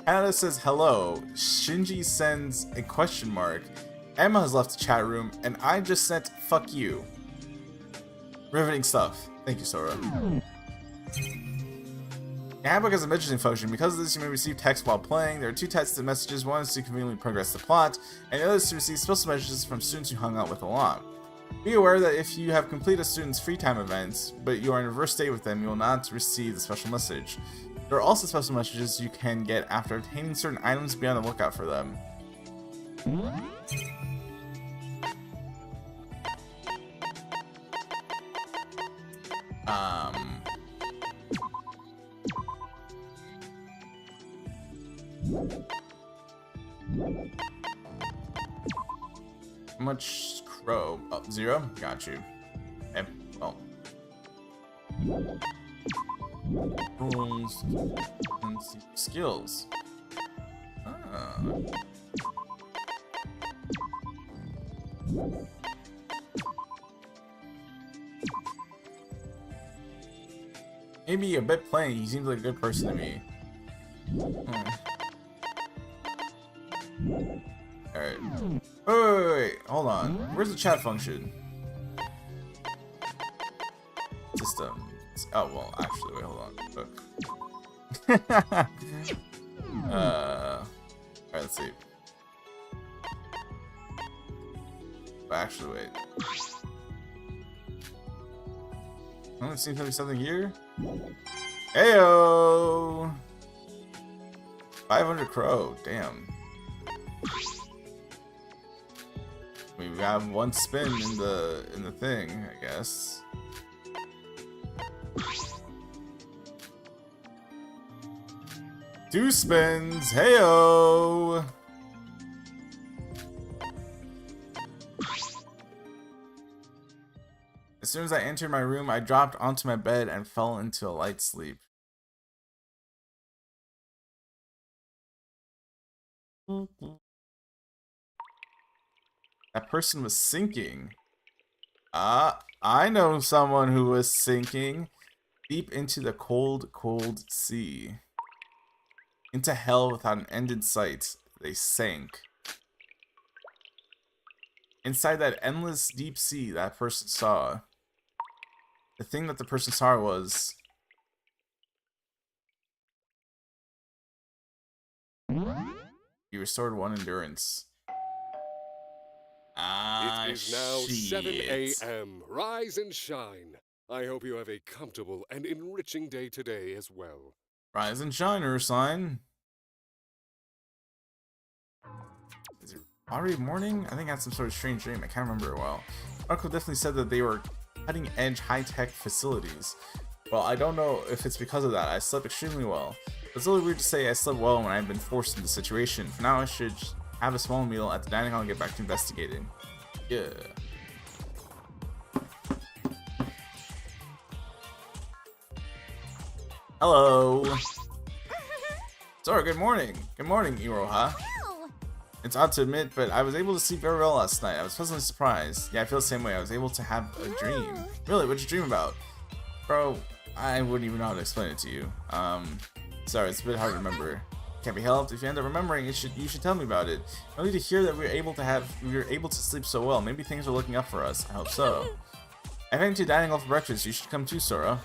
Canada says hello. Shinji sends a question mark. Emma has left the chat room, and I just sent fuck you. Riveting stuff. Thank you, Sora. The handbook has a messaging function. Because of this, you may receive text while playing. There are 2 types of messages. One is to conveniently progress the plot, and the other is to receive special messages from students you hung out with a lot. Be aware that if you have completed a student's free time events, but you are in a reverse state with them, you will not receive the special message. There are also special messages you can get after obtaining certain items. Be on the lookout for them. How much crow? Oh, 0? Got you. Okay, well. Rules and skills. Maybe a bit plain. He seems like a good person to me. Alright. Wait, hold on. Where's the chat function? System. Oh, well, actually, wait, hold on. Alright, let's see. Actually, wait. Oh, it seems to be something here. Heyo! 500 crow, damn. We have 1 spin in the thing, I guess. Two spins, heyo! As soon as I entered my room, I dropped onto my bed and fell into a light sleep. That person was sinking. I know someone who was sinking deep into the cold, cold sea. Into hell without an end in sight, they sank. inside that endless deep sea that person saw, the thing that the person saw was... You restored 1 endurance. Ah, It is now 7 shit. a.m. Rise and shine. I hope you have a comfortable and enriching day today as well. Rise and shine, Ursine. Is it already morning? I think I had some sort of strange dream. I can't remember it well. Marco definitely said that they were cutting-edge, high-tech facilities. Well, I don't know if it's because of that. I slept extremely well. It's a little weird to say I slept well when I've been forced into the situation. For now, I should have a small meal at the dining hall and get back to investigating. Yeah. Hello. Sora, good morning. Good morning, Iroha. Wow. It's odd to admit, but I was able to sleep very well last night. I was pleasantly surprised. Yeah, I feel the same way. I was able to have a dream. Really? What'd you dream about? Bro, I wouldn't even know how to explain it to you. Sorry, it's a bit hard to remember. Can't be helped. If you end up remembering, you should tell me about it. Only to hear that we were able to sleep so well. Maybe things are looking up for us. I hope so. I'm heading to dining hall for breakfast. You should come too, Sora.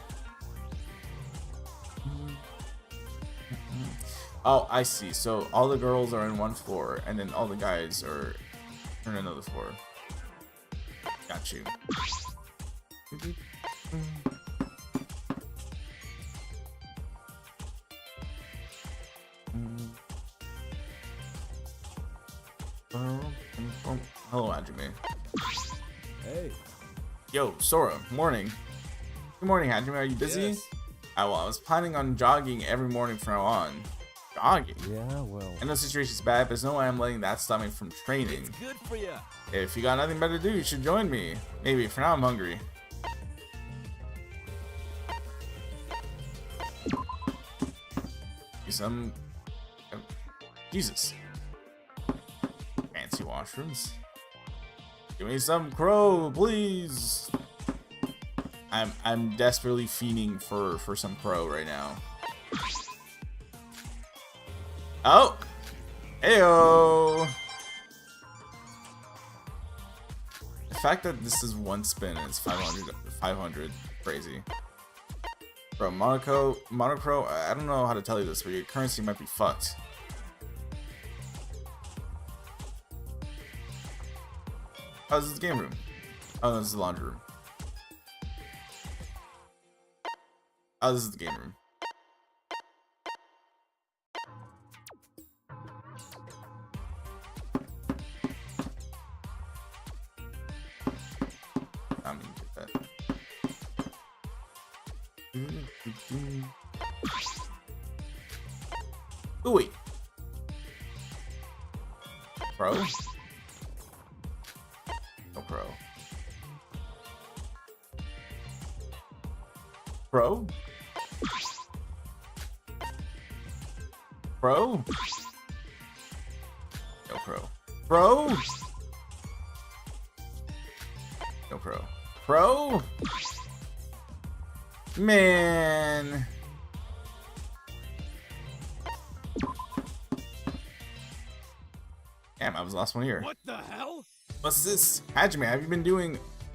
Oh, I see. So all the girls are in one floor, and then all the guys are in another floor. Got you. Hello, Hajime. Hey. Yo, Sora. Morning. Good morning, Hajime. Are you busy? Yes. I was planning on jogging every morning from now on. Jogging? Yeah, well. I know the situation's bad, but there's no way I'm letting that stop me from training. Good for you. If you got nothing better to do, you should join me. Maybe. For now, I'm hungry. Some... Jesus. Fancy washrooms. Give me some crow, please. I'm desperately fiending for some crow right now. Oh! Heyo! The fact that this is one spin and it's 500, crazy. Bro, Monocro, I don't know how to tell you this, but your currency might be fucked. Oh, this is the game room. Oh, no, this is the laundry room. Oh, this is the game room. I'm gonna get that. Ooh, wait. Bro? No, bro. Bro? Bro? No pro. Bro? No pro. Bro? Man. Damn, I was the last one here. What the hell? What's this? Hajime,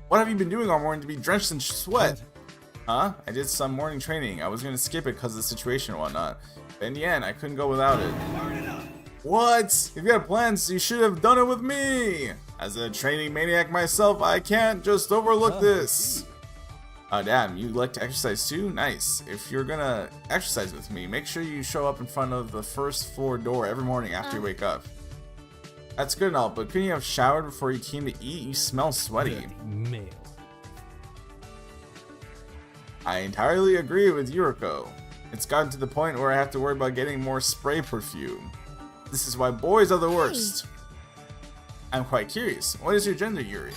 what have you been doing all morning to be drenched in sweat? Huh? I did some morning training. I was gonna skip it because of the situation and whatnot. But in the end, I couldn't go without it. What? If you had plans, you should have done it with me! As a training maniac myself, I can't just overlook this! Damn, you like to exercise too? Nice. If you're gonna exercise with me, make sure you show up in front of the first floor door every morning after you wake up. That's good and all, but couldn't you have showered before you came to eat? You smell sweaty. Male. I entirely agree with Yuriko. It's gotten to the point where I have to worry about getting more spray perfume. This is why boys are the worst. I'm quite curious. What is your gender, Yuri?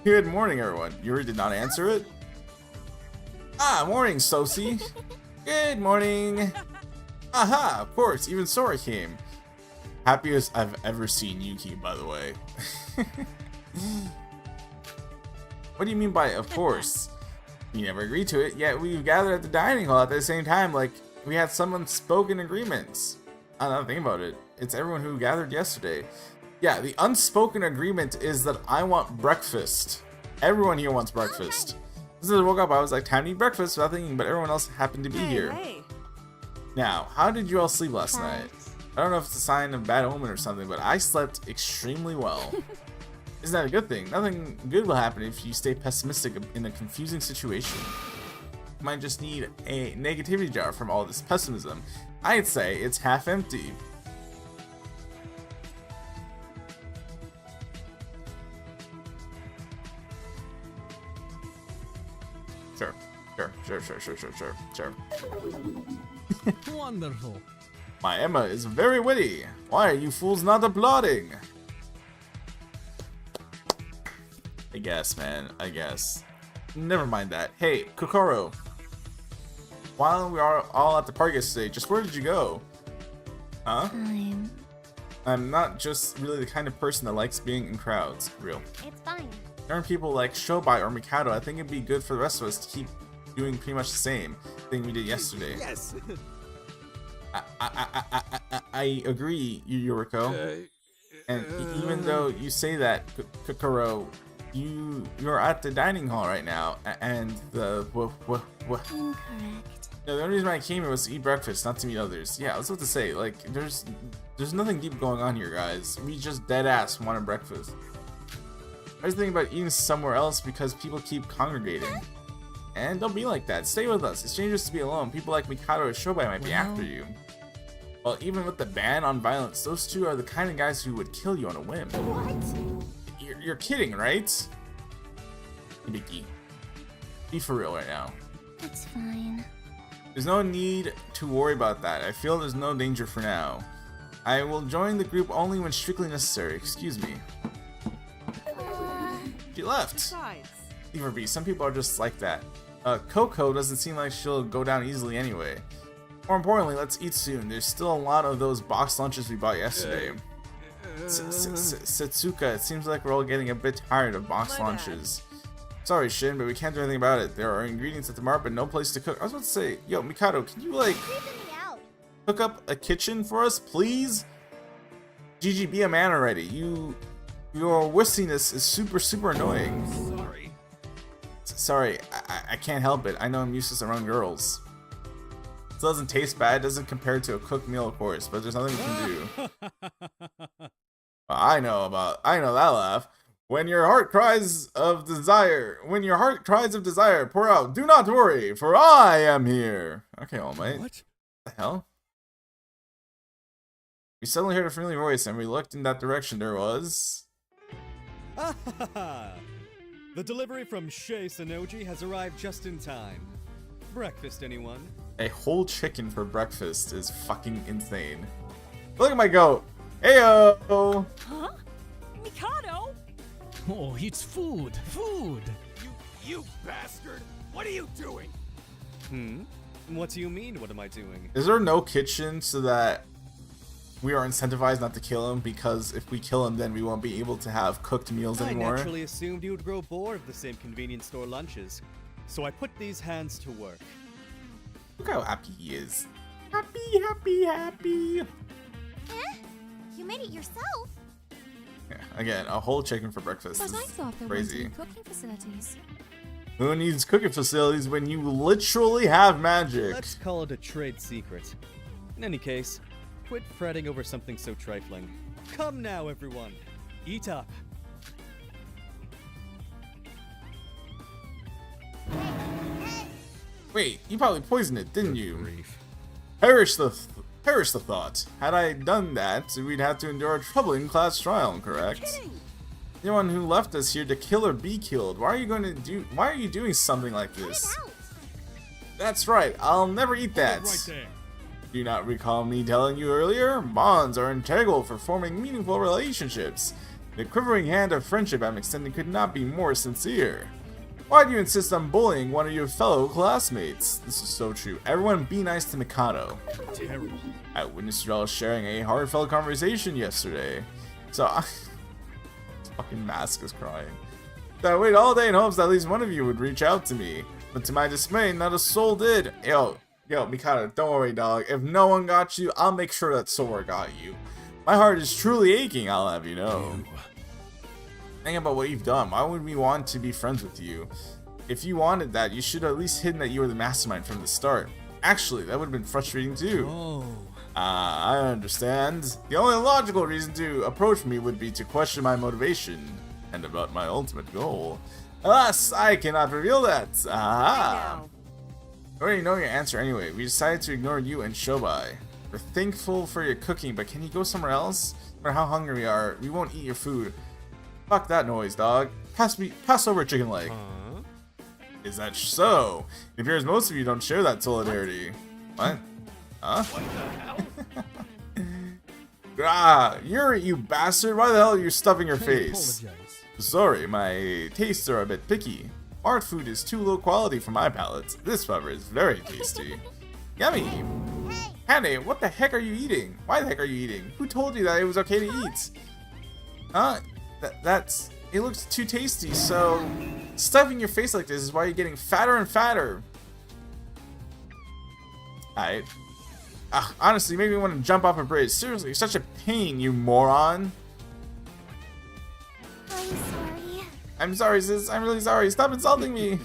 Good morning, everyone. Yuri did not answer it. Ah, morning, Sosi. Good morning. Aha, of course, even Sora came. Happiest I've ever seen Yuki, by the way. What do you mean by of course? You never agreed to it, yet we've gathered at the dining hall at the same time, like we had some unspoken agreements. I'm not thinking about it. It's everyone who gathered yesterday. Yeah, the unspoken agreement is that I want breakfast. Everyone here wants breakfast. As I woke up, I was like, time to eat breakfast without thinking, but everyone else happened to be here. Hey. Now, how did you all sleep last night? Thanks. I don't know if it's a sign of bad omen or something, but I slept extremely well. Isn't that a good thing? Nothing good will happen if you stay pessimistic in a confusing situation. You might just need a negativity jar from all this pessimism. I'd say it's half empty. Sure. Wonderful. My Emma is very witty. Why are you fools not applauding? I guess, man. I guess. Never mind that. Hey, Kokoro. While we are all at the park yesterday, just where did you go? Huh? I'm not just really the kind of person that likes being in crowds. Real. It's fine. There are people like Shobai or Mikado. I think it'd be good for the rest of us to keep doing pretty much the same thing we did yesterday. Yes. I agree, Yuriko. And even though you say that, Kokoro, you're at the dining hall right now, and the Incorrect. No, the only reason I came here was to eat breakfast, not to meet others. Yeah, I was about to say, like, there's nothing deep going on here, guys. We just dead ass wanted breakfast. I was thinking about eating somewhere else because people keep congregating. And don't be like that. Stay with us. It's dangerous to be alone. People like Mikado or Shobai might be after you. Well, even with the ban on violence, those two are the kind of guys who would kill you on a whim. What? You're kidding, right? Hibiki, be for real right now. It's fine. There's no need to worry about that. I feel there's no danger for now. I will join the group only when strictly necessary. Excuse me. She left. Besides. Leave her be. Some people are just like that. Coco doesn't seem like she'll go down easily anyway. More importantly, let's eat soon. There's still a lot of those box lunches we bought yesterday. Setsuka, it seems like we're all getting a bit tired of box My bad. lunches. Sorry, Shin, but we can't do anything about it. There are ingredients at the market, but no place to cook. I was about to say, yo, Mikado, can you, like, Creeping me out. hook up a kitchen for us, please? GG, be a man already. Your whissiness is super annoying. Sorry. Sorry, I can't help it. I know I'm useless around girls. It doesn't taste bad, doesn't compare to a cooked meal, of course, but there's nothing we can do. I know that laugh. When your heart cries of desire, pour out. Do not worry, for I am here. Okay, All Might. What? The hell? We suddenly heard a familiar voice, and we looked in that direction. There was. The delivery from Shei Sonoji has arrived just in time. Breakfast, anyone? A whole chicken for breakfast is fucking insane. Look at my goat. Heyo. Huh? Mikado? Oh, it's food. Food. You bastard! What are you doing? What do you mean, what am I doing? Is there no kitchen so that we are incentivized not to kill him? Because if we kill him, then we won't be able to have cooked meals I anymore. naturally assumed you would grow bored of the same convenience store lunches. So I put these hands to work. Look how happy he is. Happy. Eh? You made it yourself? Yeah, again, a whole chicken for breakfast But I is thought there crazy. weren't any cooking facilities. Who needs cooking facilities when you literally have magic? Let's call it a trade secret. In any case, quit fretting over something so trifling. Come now, everyone. Eat up. Wait, you probably poisoned it, didn't you? Perish the thought. Had I done that, we'd have to endure a troubling class trial, correct? Anyone who left us here to kill or be killed. Why are you doing something like this? Out. That's right, I'll never eat that. Right there. Do you not recall me telling you earlier? Bonds are integral for forming meaningful relationships. The quivering hand of friendship I'm extending could not be more sincere. Why do you insist on bullying one of your fellow classmates? This is so true. Everyone be nice to Mikado. Terrible. I witnessed you all sharing a heartfelt conversation yesterday. So fucking mask is crying. So I waited all day in hopes that at least one of you would reach out to me. But to my dismay, not a soul did. Yo, Mikado, don't worry, dog. If no one got you, I'll make sure that Sora got you. My heart is truly aching, I'll have you know. Think about what you've done. Why would we want to be friends with you? If you wanted that, you should have at least hidden that you were the mastermind from the start. Actually, that would have been frustrating too. Oh. I understand. The only logical reason to approach me would be to question my motivation and about my ultimate goal. Alas, I cannot reveal that. Ah. I already know your answer anyway. We decided to ignore you and Shobai. We're thankful for your cooking, but can you go somewhere else? No matter how hungry we are, we won't eat your food. Fuck that noise, dog. Pass over chicken leg. Is that so? It appears most of you don't share that solidarity. What? Huh? What the hell? Yuri, you bastard! Why the hell are you stuffing your face? Apologize. Sorry, my tastes are a bit picky. Art food is too low quality for my palate. This, however, is very tasty. Yummy! Hanny, what the heck are you eating? Why the heck are you eating? Who told you that it was okay to eat? Huh? That's... It looks too tasty, so... Stuffing your face like this is why you're getting fatter and fatter. Alright. Honestly, you make me want to jump off a bridge. Seriously, you're such a pain, you moron. I'm sorry. I'm sorry, sis. I'm really sorry. Stop insulting me.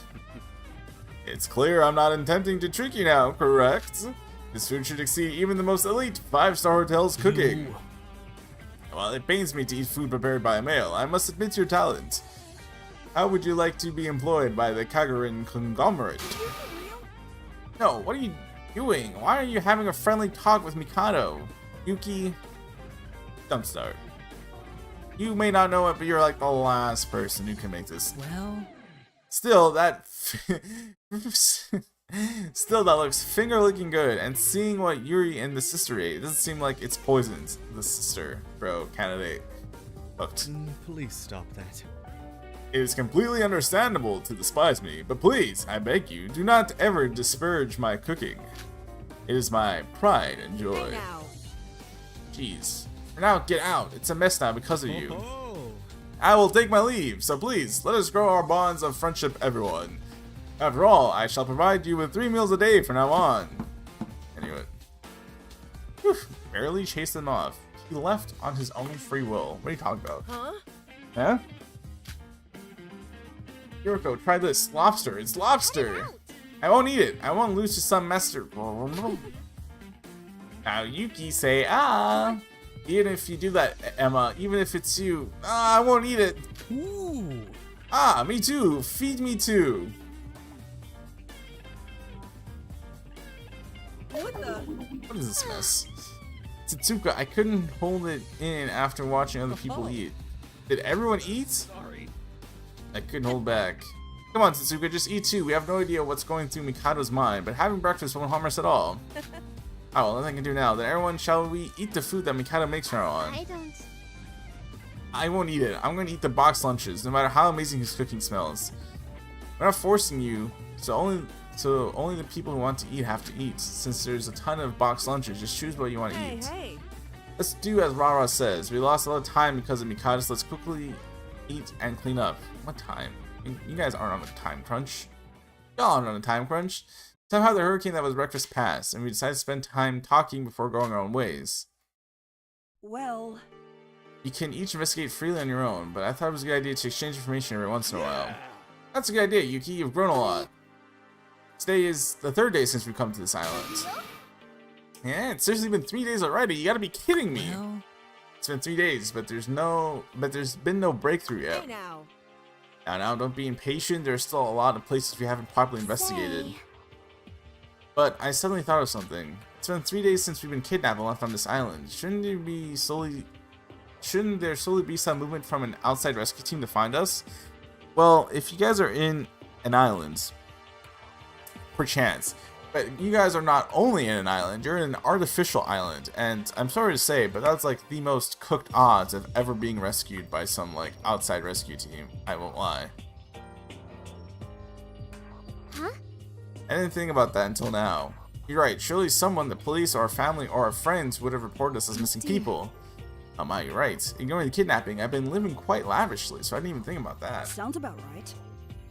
It's clear I'm not intending to trick you now, correct? This food should exceed even the most elite 5-star hotel's cooking. While it pains me to eat food prepared by a male, I must admit your talent. How would you like to be employed by the Kagarin conglomerate? No, what are you doing? Why are you having a friendly talk with Mikado? Yuki, dump start. You may not know it, but you're like the last person who can make this. Well, Still, that looks finger looking good. And seeing what Yuri and the sister ate, it doesn't seem like it's poisoned. The sister, bro, candidate. Hooked. Please stop that. It is completely understandable to despise me, but please, I beg you, do not ever disparage my cooking. It is my pride and joy. Jeez. For now, get out. It's a mess now because of you. Oh. I will take my leave, so please, let us grow our bonds of friendship, everyone. After all, I shall provide you with 3 meals a day from now on. Anyway. Whew, barely chased him off. He left on his own free will. What are you talking about? Huh? Yuriko, try this. Lobster. It's lobster. I won't eat it. I won't lose to some master. Now, Yuki, say, even if you do that, Emma, even if it's you, I won't eat it. ooh. Me too. Feed me too. What is this mess? Tsutsuka, I couldn't hold it in after watching other people eat. Did everyone eat? Sorry. I couldn't hold back. Come on, Tsutsuka, just eat too. We have no idea what's going through Mikado's mind, but having breakfast won't harm us at all. Oh, well, nothing I can do now. Then everyone, shall we eat the food that Mikado makes from now on? I won't eat it. I'm going to eat the box lunches, no matter how amazing his cooking smells. We're not forcing you, so only the people who want to eat have to eat. Since there's a ton of box lunches, just choose what you want to eat. Let's do as Rara says. We lost a lot of time because of Mikado, so let's quickly eat and clean up. What time? You guys aren't on a time crunch. Y'all aren't on a time crunch. Somehow the hurricane that was breakfast passed, and we decided to spend time talking before going our own ways. Well, You can each investigate freely on your own, but I thought it was a good idea to exchange information every once in a while. That's a good idea, Yuki. You've grown a lot. Today is the 3rd day since we've come to this island. Yeah, it's seriously been 3 days already. You gotta be kidding me. Well, It's been 3 days, but there's been no breakthrough yet. Now, don't be impatient. There's still a lot of places we haven't properly investigated. But I suddenly thought of something. It's been 3 days since we've been kidnapped and left on this island. Shouldn't there slowly be some movement from an outside rescue team to find us? Well, if you guys are in an island, perchance, but you guys are not only in an island, you're in an artificial island, and I'm sorry to say, but that's like the most cooked odds of ever being rescued by some like outside rescue team. I won't lie. I didn't think about that until now. You're right, surely someone, the police or our family or our friends would have reported us as missing people. Oh my, you're right. Ignoring the kidnapping, I've been living quite lavishly, so I didn't even think about that. sounds about right.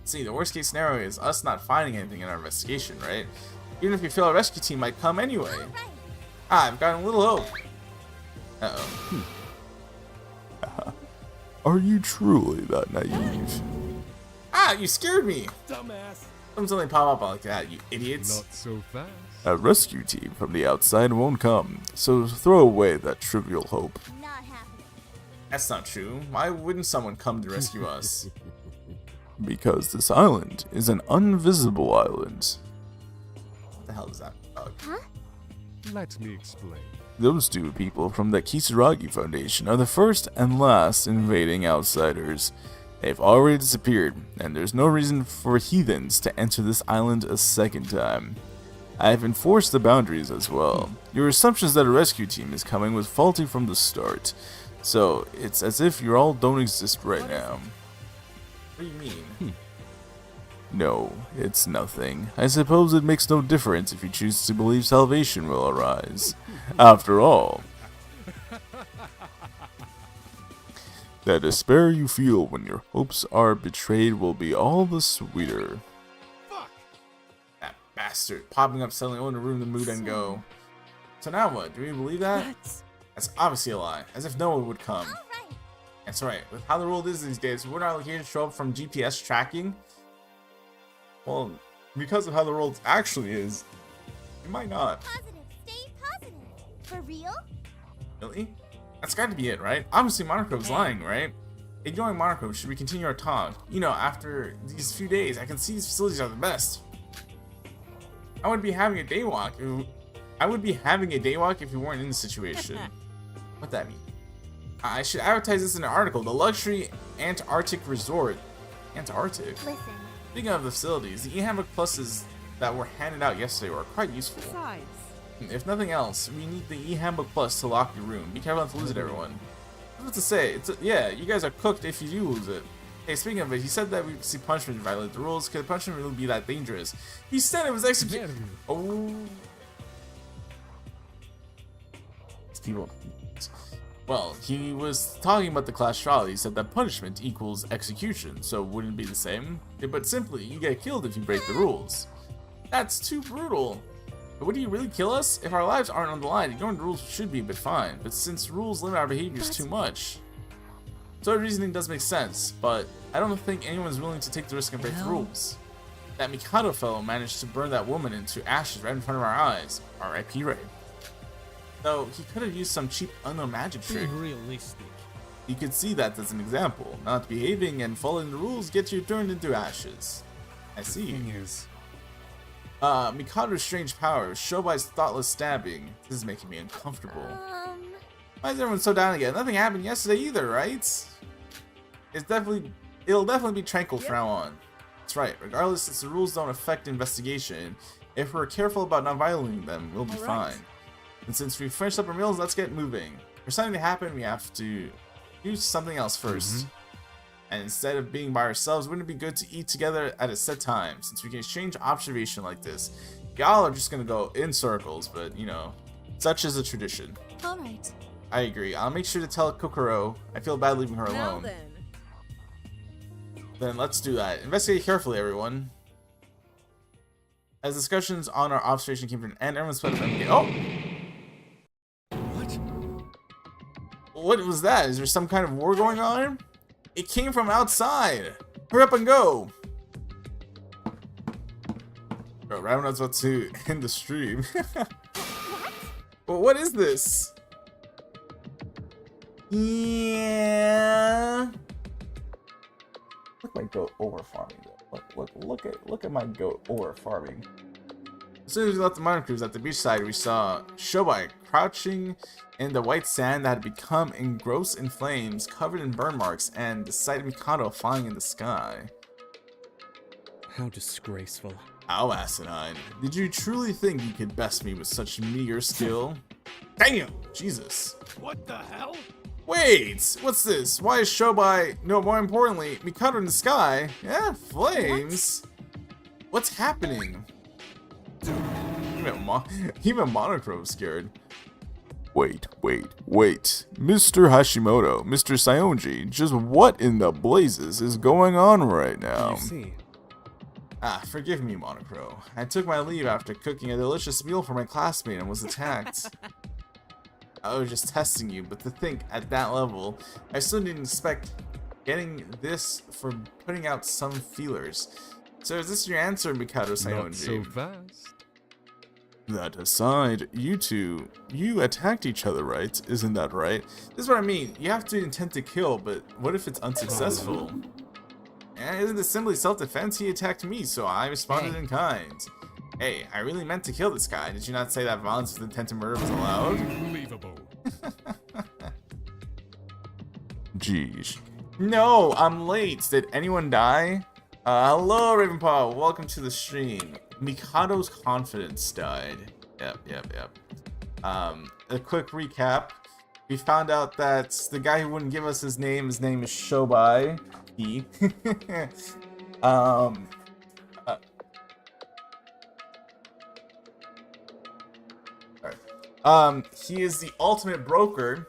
See, the worst case scenario is us not finding anything in our investigation, right? Even if you feel a rescue team might come anyway. I've got a little hope. Uh-oh. Are you truly that naive? Ah, you scared me! Dumbass. Don't suddenly pop up like that, you idiots. Not so fast. A rescue team from the outside won't come, so throw away that trivial hope. Not happening. That's not true. Why wouldn't someone come to rescue us? Because this island is an invisible island. What the hell is that bug? Let me explain. Those two people from the Kisaragi Foundation are the first and last invading outsiders. They've already disappeared, and there's no reason for heathens to enter this island a second time. I have enforced the boundaries as well. Your assumptions that a rescue team is coming was faulty from the start, so it's as if you all don't exist right now. What do you mean? No, it's nothing. I suppose it makes no difference if you choose to believe salvation will arise. After all, the despair you feel when your hopes are betrayed will be all the sweeter. That bastard popping up suddenly in to ruin the mood and go. So now what? Do we believe that? That's obviously a lie. As if no one would come. All right. That's right. With how the world is these days, we're not here to show up from GPS tracking. Well, because of how the world actually is, we might not. Positive. Stay positive. For real? Really? That's got to be it, right? Obviously, Monocro's lying, right? Ignoring Monocro, should we continue our talk? You know, after these few days, I can see these facilities are the best. I would be having a day walk. If we weren't in this situation. What that mean? I should advertise this in an article. The luxury Antarctic resort. Antarctic. Listen. Speaking of the facilities, the e-handbook pluses that were handed out yesterday were quite useful. Besides, If nothing else, we need the e-handbook plus to lock your room. Be careful not to lose it, everyone. What to say? Yeah, you guys are cooked if you do lose it. Hey, speaking of it, he said that we see punishment violate the rules. Could punishment really be that dangerous? He said it was executed. Oh. These people. Well, he was talking about the class trial. He said that punishment equals execution, so wouldn't it be the same? Yeah, but simply, you get killed if you break the rules. That's too brutal. But would he really kill us? If our lives aren't on the line, ignoring the rules should be a bit fine. But since rules limit our behaviors too much. So reasoning does make sense, but I don't think anyone's willing to take the risk and break the rules. That Mikado fellow managed to burn that woman into ashes right in front of our eyes. R.I.P. Ray. Though he could have used some cheap unknown magic trick. Realistic. You could see that as an example. Not behaving and following the rules gets you turned into ashes. I see. Mikado's strange powers, Shobai's thoughtless stabbing. This is making me uncomfortable. Why is everyone so down again? Nothing happened yesterday either, right? It'll definitely be tranquil from now on. That's right. Regardless, since the rules don't affect investigation, if we're careful about not violating them, we'll be fine. And since we've finished up our meals, let's get moving. For something to happen, we have to do something else first. And instead of being by ourselves, wouldn't it be good to eat together at a set time? Since we can exchange observation like this. Y'all are just gonna go in circles, but you know, such is a tradition. All right. I agree. I'll make sure to tell Kokoro. I feel bad leaving her now alone. then. Then let's do that. Investigate carefully, everyone. As discussions on our observation came to an end, everyone split up and oh! What was that? Is there some kind of war going on? It came from outside. Hurry up and go. Bro, right when I was about to end the stream. Well, what is this? Yeah. Look at my goat over farming though. Look at my goat over farming. As soon as we left the miner cruise at the beachside, we saw Shobai crouching in the white sand that had become engrossed in flames, covered in burn marks, and the sight of Mikado flying in the sky. How disgraceful. How asinine. Did you truly think you could best me with such meager skill? Damn! Jesus. What the hell? Wait! What's this? Why is Shobai, no, more importantly, Mikado in the sky? Yeah, flames? What's happening? Even Monochrome scared. Wait. Mr. Hashimoto, Mr. Saionji, just what in the blazes is going on right now? You see. Ah, forgive me, Monocro. I took my leave after cooking a delicious meal for my classmate and was attacked. I was just testing you, but to think at that level, I still didn't expect getting this for putting out some feelers. So is this your answer, Mikado Not so Sayonji? fast. That aside, you attacked each other, right? Isn't that right? This is what I mean. You have to intend to kill, but what if it's unsuccessful? Isn't it simply self-defense? He attacked me, so I responded in kind. Hey, I really meant to kill this guy. Did you not say that violence with intent to murder was allowed? Unbelievable. Jeez. No, I'm late. Did anyone die? Hello, Ravenpaw. Welcome to the stream. Mikado's confidence died. Yep. A quick recap. We found out that the guy who wouldn't give us his name is Shobai. He. He is the ultimate broker,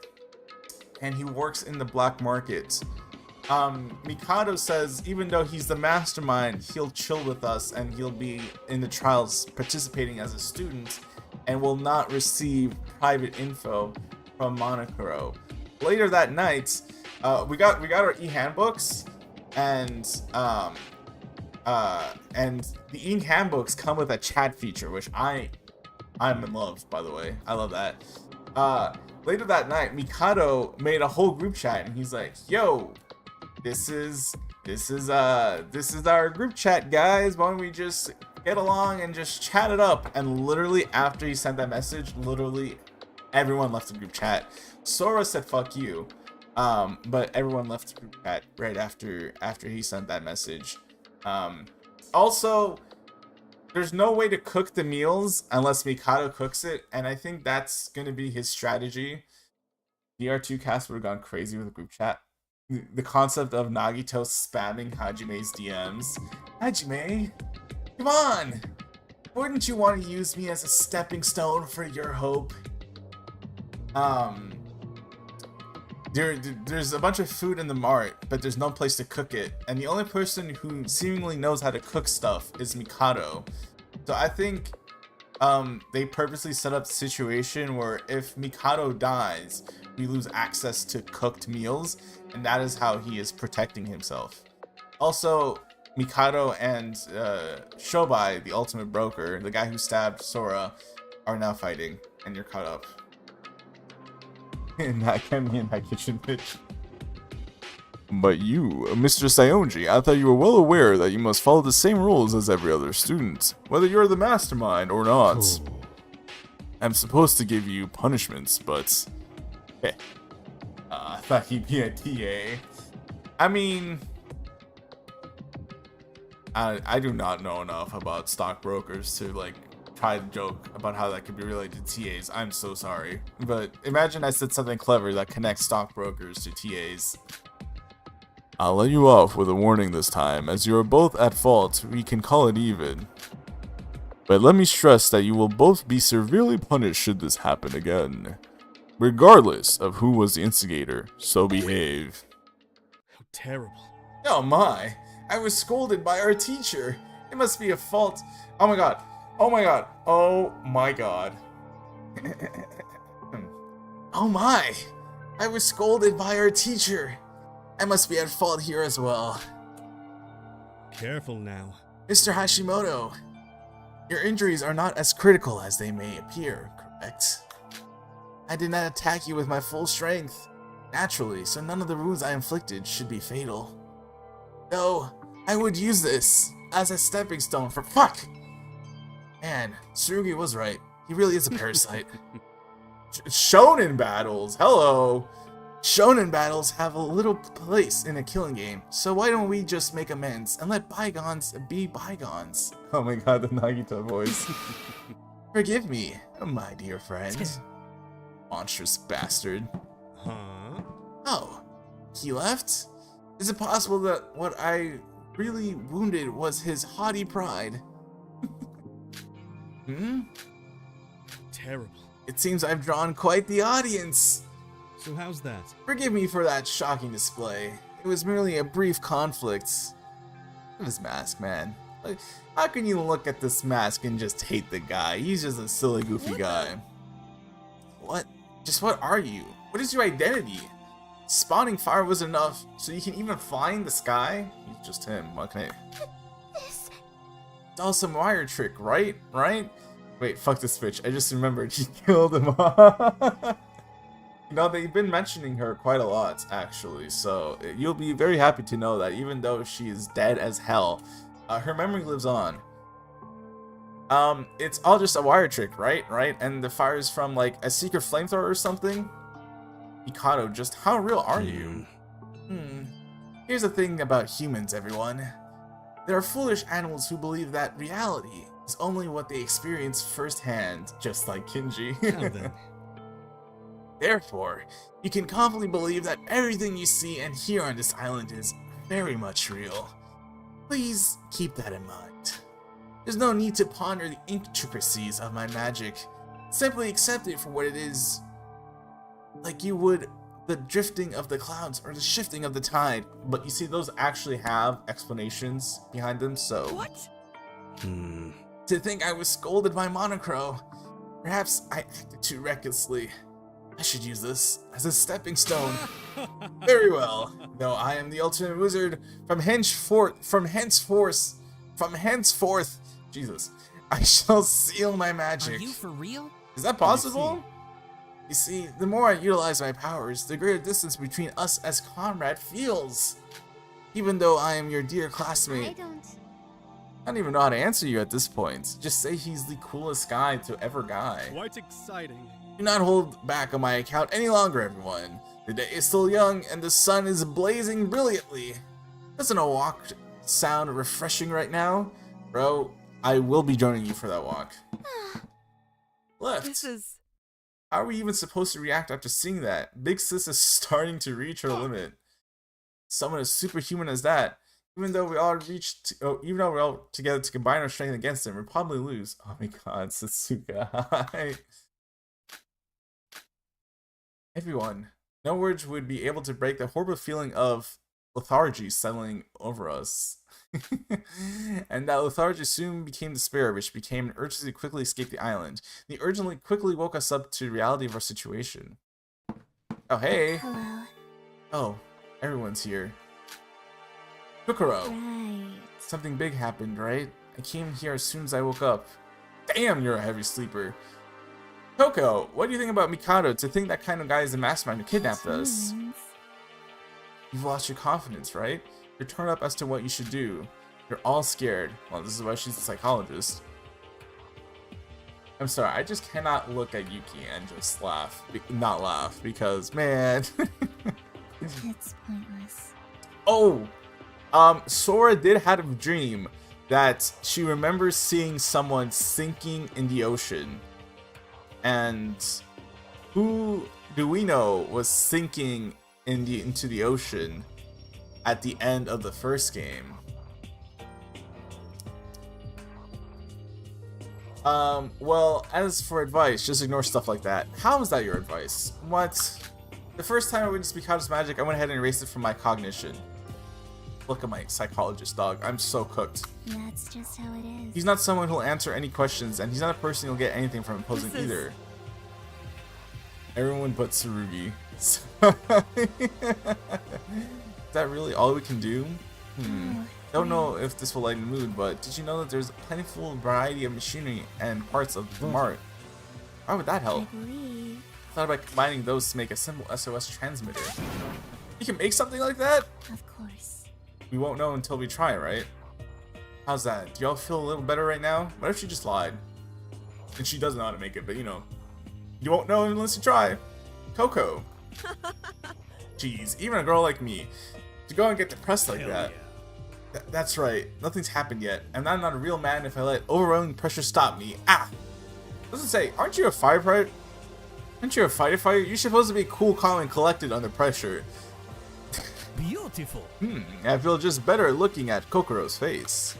and he works in the black market. Mikado says even though he's the mastermind, he'll chill with us and he'll be in the trials participating as a student and will not receive private info from Monokuro. Later that night, we got our e-handbooks, and the e-handbooks come with a chat feature, which I'm in love, by the way. I love that. Later that night, Mikado made a whole group chat, and he's like, "Yo, this is our group chat, guys. Why don't we just get along and just chat it up?" And literally after he sent that message, literally everyone left the group chat. Sora said "fuck you," but everyone left the group chat right after he sent that message. Also, there's no way to cook the meals unless Mikado cooks it, and I think that's gonna be his strategy. DR2 cast would have gone crazy with a group chat. The concept of Nagito spamming Hajime's DMs. Hajime, come on! Wouldn't you want to use me as a stepping stone for your hope? There's a bunch of food in the mart, but there's no place to cook it, and the only person who seemingly knows how to cook stuff is Mikado. So I think they purposely set up a situation where if Mikado dies, we lose access to cooked meals, and that is how he is protecting himself. Also, Mikado and Shobai, the ultimate broker, the guy who stabbed Sora, are now fighting, and you're caught up. In that kitchen bitch. But you, Mr. Sayonji, I thought you were well aware that you must follow the same rules as every other student, whether you're the mastermind or not. Cool. I'm supposed to give you punishments, but... I thought he'd be a TA. I mean... I do not know enough about stockbrokers to, like, try to joke about how that could be related to TAs. I'm so sorry. But imagine I said something clever that connects stockbrokers to TAs. I'll let you off with a warning this time, as you are both at fault. We can call it even. But let me stress that you will both be severely punished should this happen again. Regardless of who was the instigator, so behave. How terrible. Oh my! I was scolded by our teacher! It must be a fault. Oh my god! Oh my god! Oh my god! Oh my! I was scolded by our teacher! I must be at fault here as well. Careful now. Mr. Hashimoto, your injuries are not as critical as they may appear, correct? I did not attack you with my full strength, naturally, so none of the wounds I inflicted should be fatal. Though, I would use this as a stepping stone for fuck! Man, Tsurugi was right. He really is a parasite. Shonen battles, hello! Shonen battles have a little place in a killing game, so why don't we just make amends and let bygones be bygones? Oh my god, the Nagito voice. Forgive me, my dear friend. Monstrous bastard. Huh? Oh, he left? Is it possible that what I really wounded was his haughty pride? Terrible. It seems I've drawn quite the audience. So how's that? Forgive me for that shocking display. It was merely a brief conflict. Look at his mask, man. Like, how can you look at this mask and just hate the guy? He's just a silly, goofy guy. What? Just what are you? What is your identity? Spawning fire was enough, so you can even fly in the sky? He's just him. What can I... This. It's all some wire trick, right? Right? Wait, fuck this bitch. I just remembered he killed him off. You know, they've been mentioning her quite a lot, actually, so you'll be very happy to know that even though she is dead as hell, her memory lives on. It's all just a wire trick, right? Right? And the fire is from, like, a secret flamethrower or something? Mikado, just how real are you? Here's the thing about humans, everyone. There are foolish animals who believe that reality is only what they experience firsthand, just like Kinji. Now then. Therefore, you can confidently believe that everything you see and hear on this island is very much real. Please keep that in mind. There's no need to ponder the intricacies of my magic. Simply accept it for what it is, like you would the drifting of the clouds or the shifting of the tide. But you see, those actually have explanations behind them, so... What? To think I was scolded by Monocro. Perhaps I acted too recklessly. I should use this as a stepping stone. Very well. Though I am the ultimate wizard, from henceforth, Jesus, I shall seal my magic. Are you for real? Is that possible? You see, the more I utilize my powers, the greater distance between us as comrade feels. Even though I am your dear classmate. I don't even know how to answer you at this point. Just say he's the coolest guy to ever guy. Quite exciting. Do not hold back on my account any longer, everyone. The day is still young and the sun is blazing brilliantly. Doesn't a walk sound refreshing right now? Bro, I will be joining you for that walk. Left. This is... How are we even supposed to react after seeing that? Big Sis is starting to reach her limit. Someone as superhuman as that. Even though we're all together to combine our strength against him, we'll probably lose. Oh my god, Satsuka. Everyone, no words would be able to break the horrible feeling of lethargy settling over us. And that lethargy soon became despair, which became an urge to quickly escape the island. The urgently quickly woke us up to the reality of our situation. Oh, hey. Hello. Oh, everyone's here. Kokoro. Right. Something big happened, right? I came here as soon as I woke up. Damn, you're a heavy sleeper. Coco, what do you think about Mikado? To think that kind of guy is the mastermind who kidnapped us. You've lost your confidence, right? You're turned up as to what you should do. You're all scared. Well, this is why she's a psychologist. I'm sorry, I just cannot look at Yuki and just laugh. Not laugh, because, man. It's pointless. Oh! Sora did have a dream that she remembers seeing someone sinking in the ocean. And who do we know was sinking into the ocean at the end of the first game? Well, as for advice, just ignore stuff like that. How is that your advice? What? The first time I witnessed Mikado's magic, I went ahead and erased it from my cognition. Look at my psychologist, dog. I'm so cooked. That's just how it is. He's not someone who'll answer any questions, and he's not a person who'll get anything from imposing either. Everyone but Tsurugi. Is that really all we can do? Don't know if this will lighten the mood, but did you know that there's a plentiful variety of machinery and parts of the mart? Why would that I help? believe. Thought about combining those to make a simple SOS transmitter. You can make something like that? Of course. We won't know until we try, right? How's that? Do y'all feel a little better right now? What if she just lied? And she doesn't know how to make it, but you know. You won't know unless you try. Coco. Jeez, even a girl like me, to go and get depressed like that. That's right, nothing's happened yet, and I'm not a real man if I let overwhelming pressure stop me. Ah! Doesn't say, aren't you a firefighter? Aren't you a fighter? You're supposed to be cool, calm, and collected under pressure. Beautiful. I feel just better looking at Kokoro's face.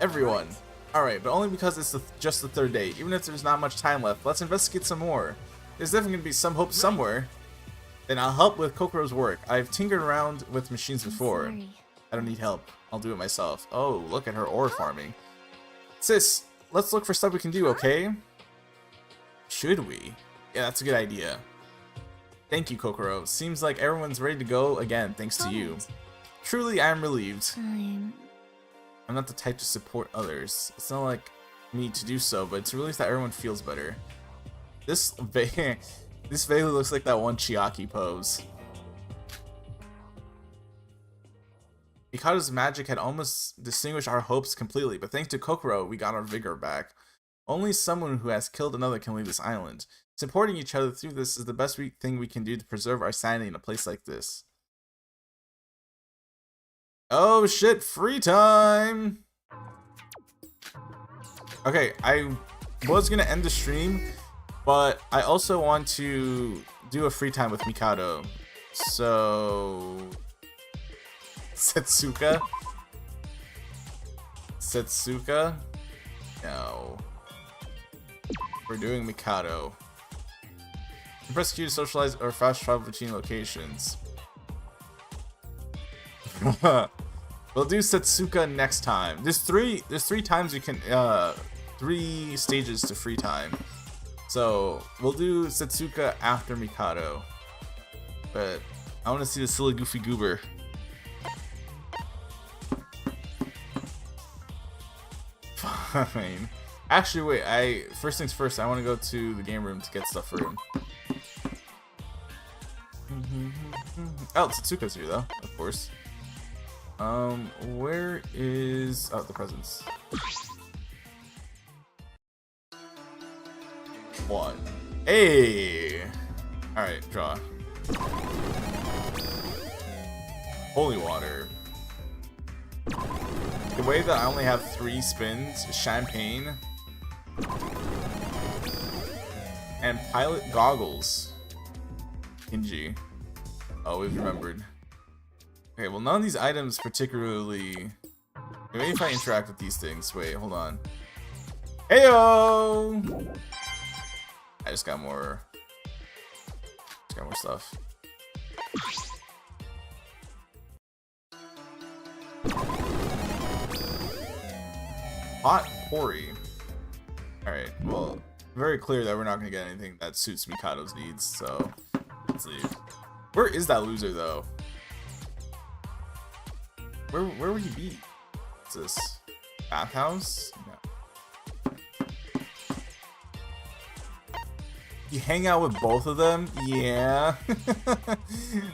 Everyone. Alright, but only because it's just the third day. Even if there's not much time left, let's investigate some more. There's definitely going to be some hope somewhere. Then I'll help with Kokoro's work. I've tinkered around with machines before. Sorry. I don't need help. I'll do it myself. Oh, look at her ore farming. Sis, let's look for stuff we can do, okay? Should we? Yeah, that's a good idea. Thank you, Kokoro. Seems like everyone's ready to go again, thanks to you. Truly, I am relieved. I'm not the type to support others. It's not like me to do so, but it's a relief that everyone feels better. This this vaguely looks like that one Chiaki pose. Mikado's magic had almost distinguished our hopes completely, but thanks to Kokoro, we got our vigor back. Only someone who has killed another can leave this island. Supporting each other through this is the best thing we can do to preserve our sanity in a place like this. Oh shit, free time! Okay, I was gonna end the stream, but I also want to do a free time with Mikado. So... Setsuka? Setsuka? No. We're doing Mikado. Press Q to socialize or fast travel between locations. We'll do Setsuka next time. There's three times we can 3 stages to free time. So we'll do Setsuka after Mikado. But I wanna see the silly goofy goober. Fine. Actually, wait. First things first. I want to go to the game room to get stuff for him. Oh, Satsuka's here though, of course. Where is the presents? 1. Hey. All right, draw. Holy water. The way that I only have 3 spins is champagne and pilot goggles. Kinji. Always remembered. Okay, well none of these items particularly. Maybe if I interact with these things. Wait, hold on. Heyo! I just got more. Stuff. Hot Pori. Alright, well, very clear that we're not gonna get anything that suits Mikado's needs, so let's leave. Where is that loser though? Where would he be? What's this? Bathhouse? No. You hang out with both of them? Yeah.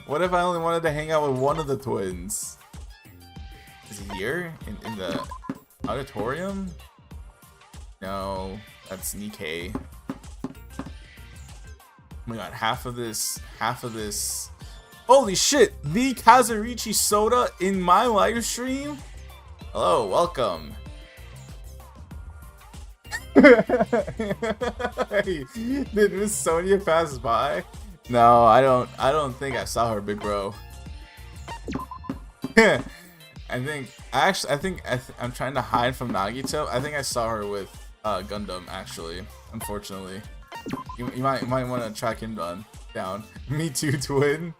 What if I only wanted to hang out with one of the twins? Is he here? In the auditorium? No, that's Nikkei. Oh my god, half of this. Holy shit! The Kazurichi Soda in my live stream? Hello, welcome. Did Miss Sonia pass by? No, I don't think I saw her, big bro. I'm trying to hide from Nagito. I think I saw her with Gundam, actually. Unfortunately, you might want to track him down. Me too, twin.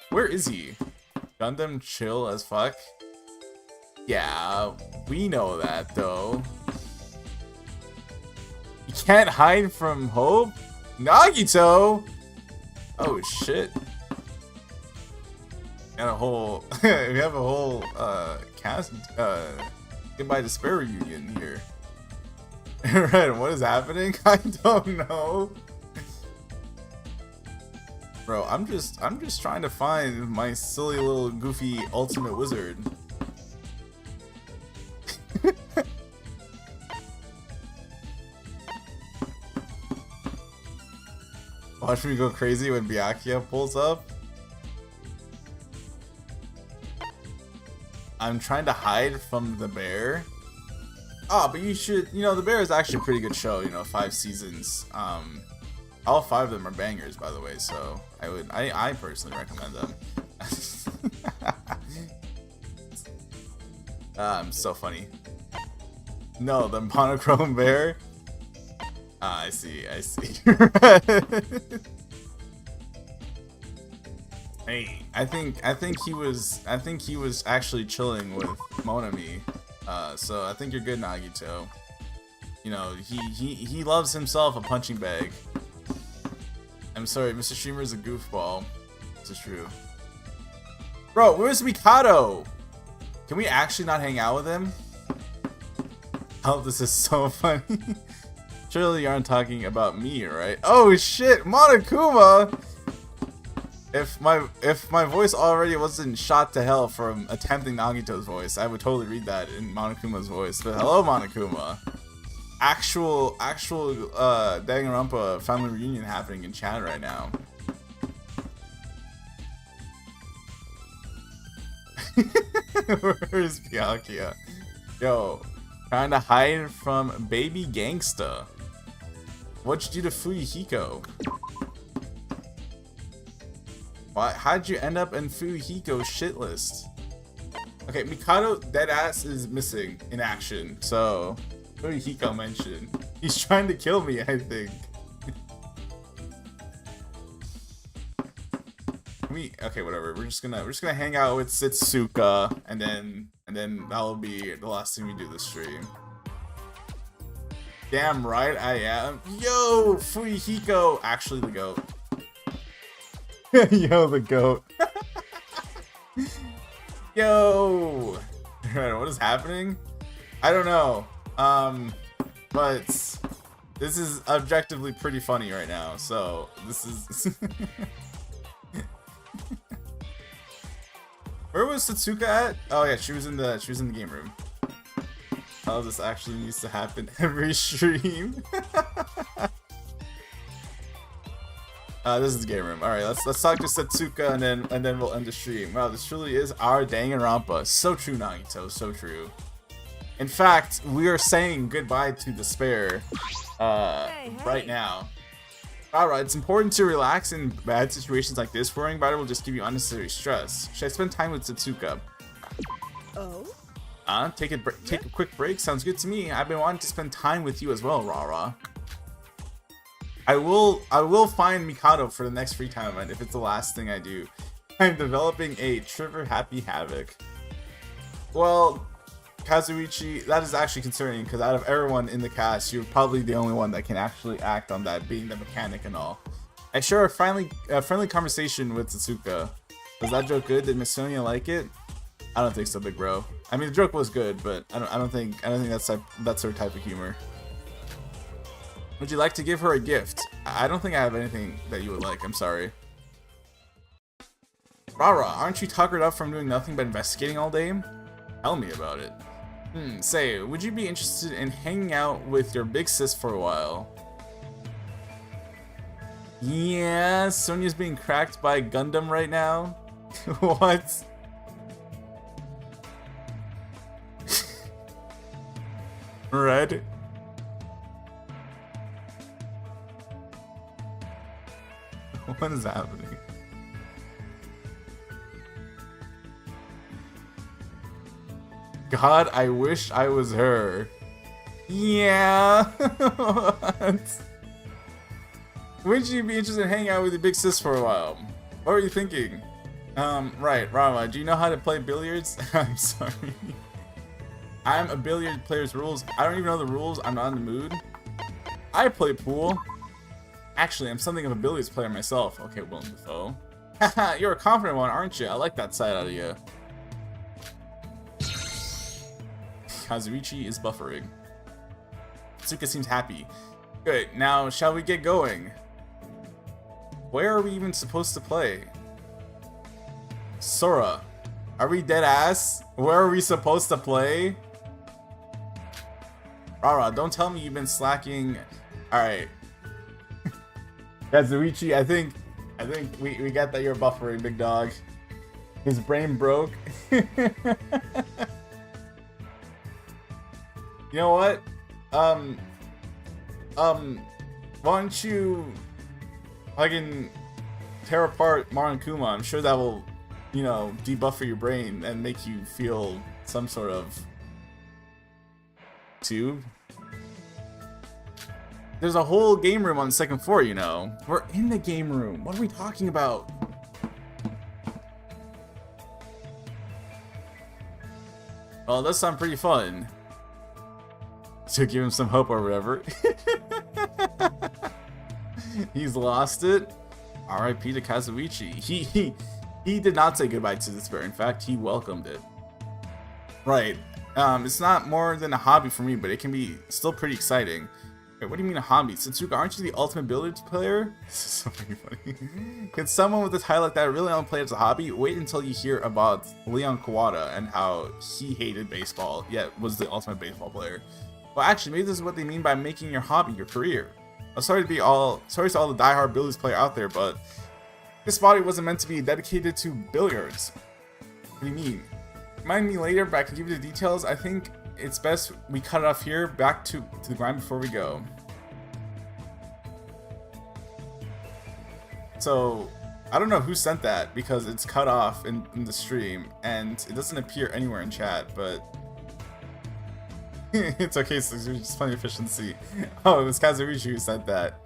Where is he? Gundam chill as fuck? Yeah, we know that though. You can't hide from Hope? Nagito! Oh shit. We have a whole cast Goodbye Despair reunion here. Right, what is happening? I don't know. Bro, I'm just trying to find my silly little goofy ultimate wizard. Watch me go crazy when Byakuya pulls up. I'm trying to hide from the bear. Oh, but you should, the bear is actually a pretty good show, 5 seasons. All 5 of them are bangers, by the way, so I personally recommend them. I'm so funny. No, the monochrome bear. Ah, I see. Hey, I think he was actually chilling with Monami. So I think you're good, Nagito. You know, he loves himself a punching bag. I'm sorry, Mr. Streamer is a goofball. This is true. Bro, where's Mikado? Can we actually not hang out with him? Oh, this is so funny. Surely you aren't talking about me, right? Oh shit, Monokuma! If my voice already wasn't shot to hell from attempting Nagito's voice, I would totally read that in Monokuma's voice. But hello, Monokuma. Actual Danganronpa family reunion happening in chat right now. Where's Byakuya? Yo, trying to hide from baby gangsta. What'd you do to Fuyuhiko? Why? How'd you end up in Fuyuhiko's shit list? Okay, Mikado deadass is missing in action, so Fuyuhiko mentioned. He's trying to kill me, I think. Okay, whatever. We're just gonna hang out with Setsuka, and then that'll be the last thing we do this stream. Damn right I am. Yo, Fuyuhiko, actually the goat. Yo, the goat. Yo. What is happening? I don't know. But this is objectively pretty funny right now. So this is. Where was Setsuka at? Oh yeah, she was in the game room. Oh, this actually needs to happen every stream. This is the game room. All right, let's talk to Setsuka and then we'll end the stream. Wow, this truly is our Danganronpa. So true, Nagito. So true. In fact, we are saying goodbye to despair right now. Alright, it's important to relax in bad situations like this. Worrying about it will just give you unnecessary stress. Should I spend time with Setsuka? Oh? Take a quick break. Sounds good to me. I've been wanting to spend time with you as well, Rara. I will find Mikado for the next free time event if it's the last thing I do. I'm developing a Trigger Happy Havoc. Well, Kazuichi, that is actually concerning because out of everyone in the cast, you're probably the only one that can actually act on that, being the mechanic and all. I share a friendly conversation with Setsuka. Was that joke good? Did Miss Sonia like it? I don't think so, big bro. I mean, the joke was good, but I don't think that's her type of humor. Would you like to give her a gift? I don't think I have anything that you would like. I'm sorry. Rara, aren't you tuckered up from doing nothing but investigating all day? Tell me about it. Say, would you be interested in hanging out with your big sis for a while? Yeah, Sonia's being cracked by Gundam right now. What? Red? What is happening? God, I wish I was her. Yeah. What? Would you be interested in hanging out with your big sis for a while? What were you thinking? Right, Rama, do you know how to play billiards? I'm sorry. I'm a billiard player's rules. I don't even know the rules. I'm not in the mood. I play pool. Actually, I'm something of a billiards player myself. Okay, Willem Dafoe. Haha, you're a confident one, aren't you? I like that side out of you. Kazuichi is buffering. Tsuka seems happy. Good, now shall we get going? Where are we even supposed to play? Sora, are we dead ass? Where are we supposed to play? Rara, don't tell me you've been slacking. Alright. Kazuichi, I think we got that you're buffering, big dog. His brain broke. You know what? Why don't you fucking tear apart Marunkuma? I'm sure that will, you know, debuffer your brain and make you feel some sort of tube. There's a whole game room on the second floor, you know. We're in the game room. What are we talking about? Well, that sounds pretty fun. To give him some hope or whatever. He's lost it. R.I.P. to Kazuichi. He did not say goodbye to despair. In fact, he welcomed it. Right. It's not more than a hobby for me, but it can be still pretty exciting. Wait, what do you mean a hobby? Satsuka, aren't you the ultimate billiards player? This is so funny. Can someone with a title like that really want to play it as a hobby? Wait until you hear about Leon Kawada and how he hated baseball, yet was the ultimate baseball player. Well, actually, maybe this is what they mean by making your hobby your career. I'm sorry to all the diehard billiards player out there, but this body wasn't meant to be dedicated to billiards. What do you mean? Remind me later, but I can give you the details. I think it's best we cut it off here, back to the grind before we go. So, I don't know who sent that, because it's cut off in the stream, and it doesn't appear anywhere in chat, but... It's okay, so it's just funny efficiency. Oh, it was Kazuichi who sent that.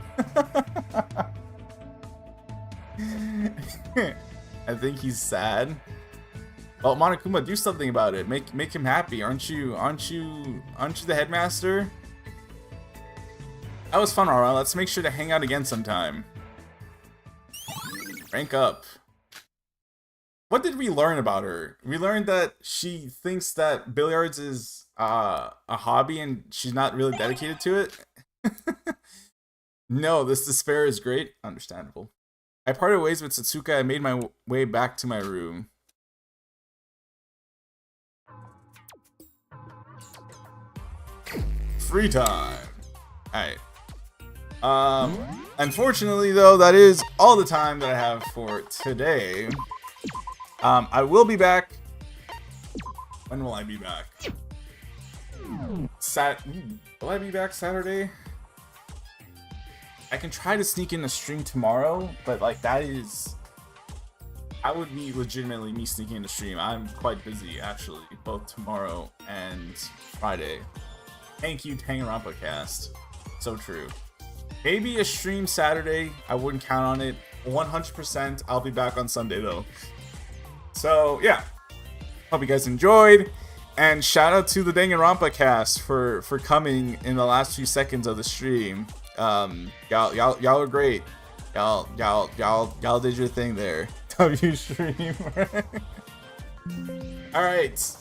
I think he's sad. Well, Monokuma, do something about it. Make him happy. Aren't you the headmaster? That was fun, Aura. Let's make sure to hang out again sometime. Rank up. What did we learn about her? We learned that she thinks that billiards is a hobby and she's not really dedicated to it. No, this despair is great. Understandable. I parted ways with Satsuka and made my way back to my room. Free time. Alright. Unfortunately though, that is all the time that I have for today. I will be back. When will I be back? Will I be back Saturday? I can try to sneak in a stream tomorrow, but like that would be legitimately me sneaking in the stream. I'm quite busy actually, both tomorrow and Friday. Thank you, Danganronpa cast. So true. Maybe a stream Saturday. I wouldn't count on it. 100%. I'll be back on Sunday though. So yeah. Hope you guys enjoyed. And shout out to the Danganronpa cast for coming in the last few seconds of the stream. Y'all are great. Y'all did your thing there. W stream. All right.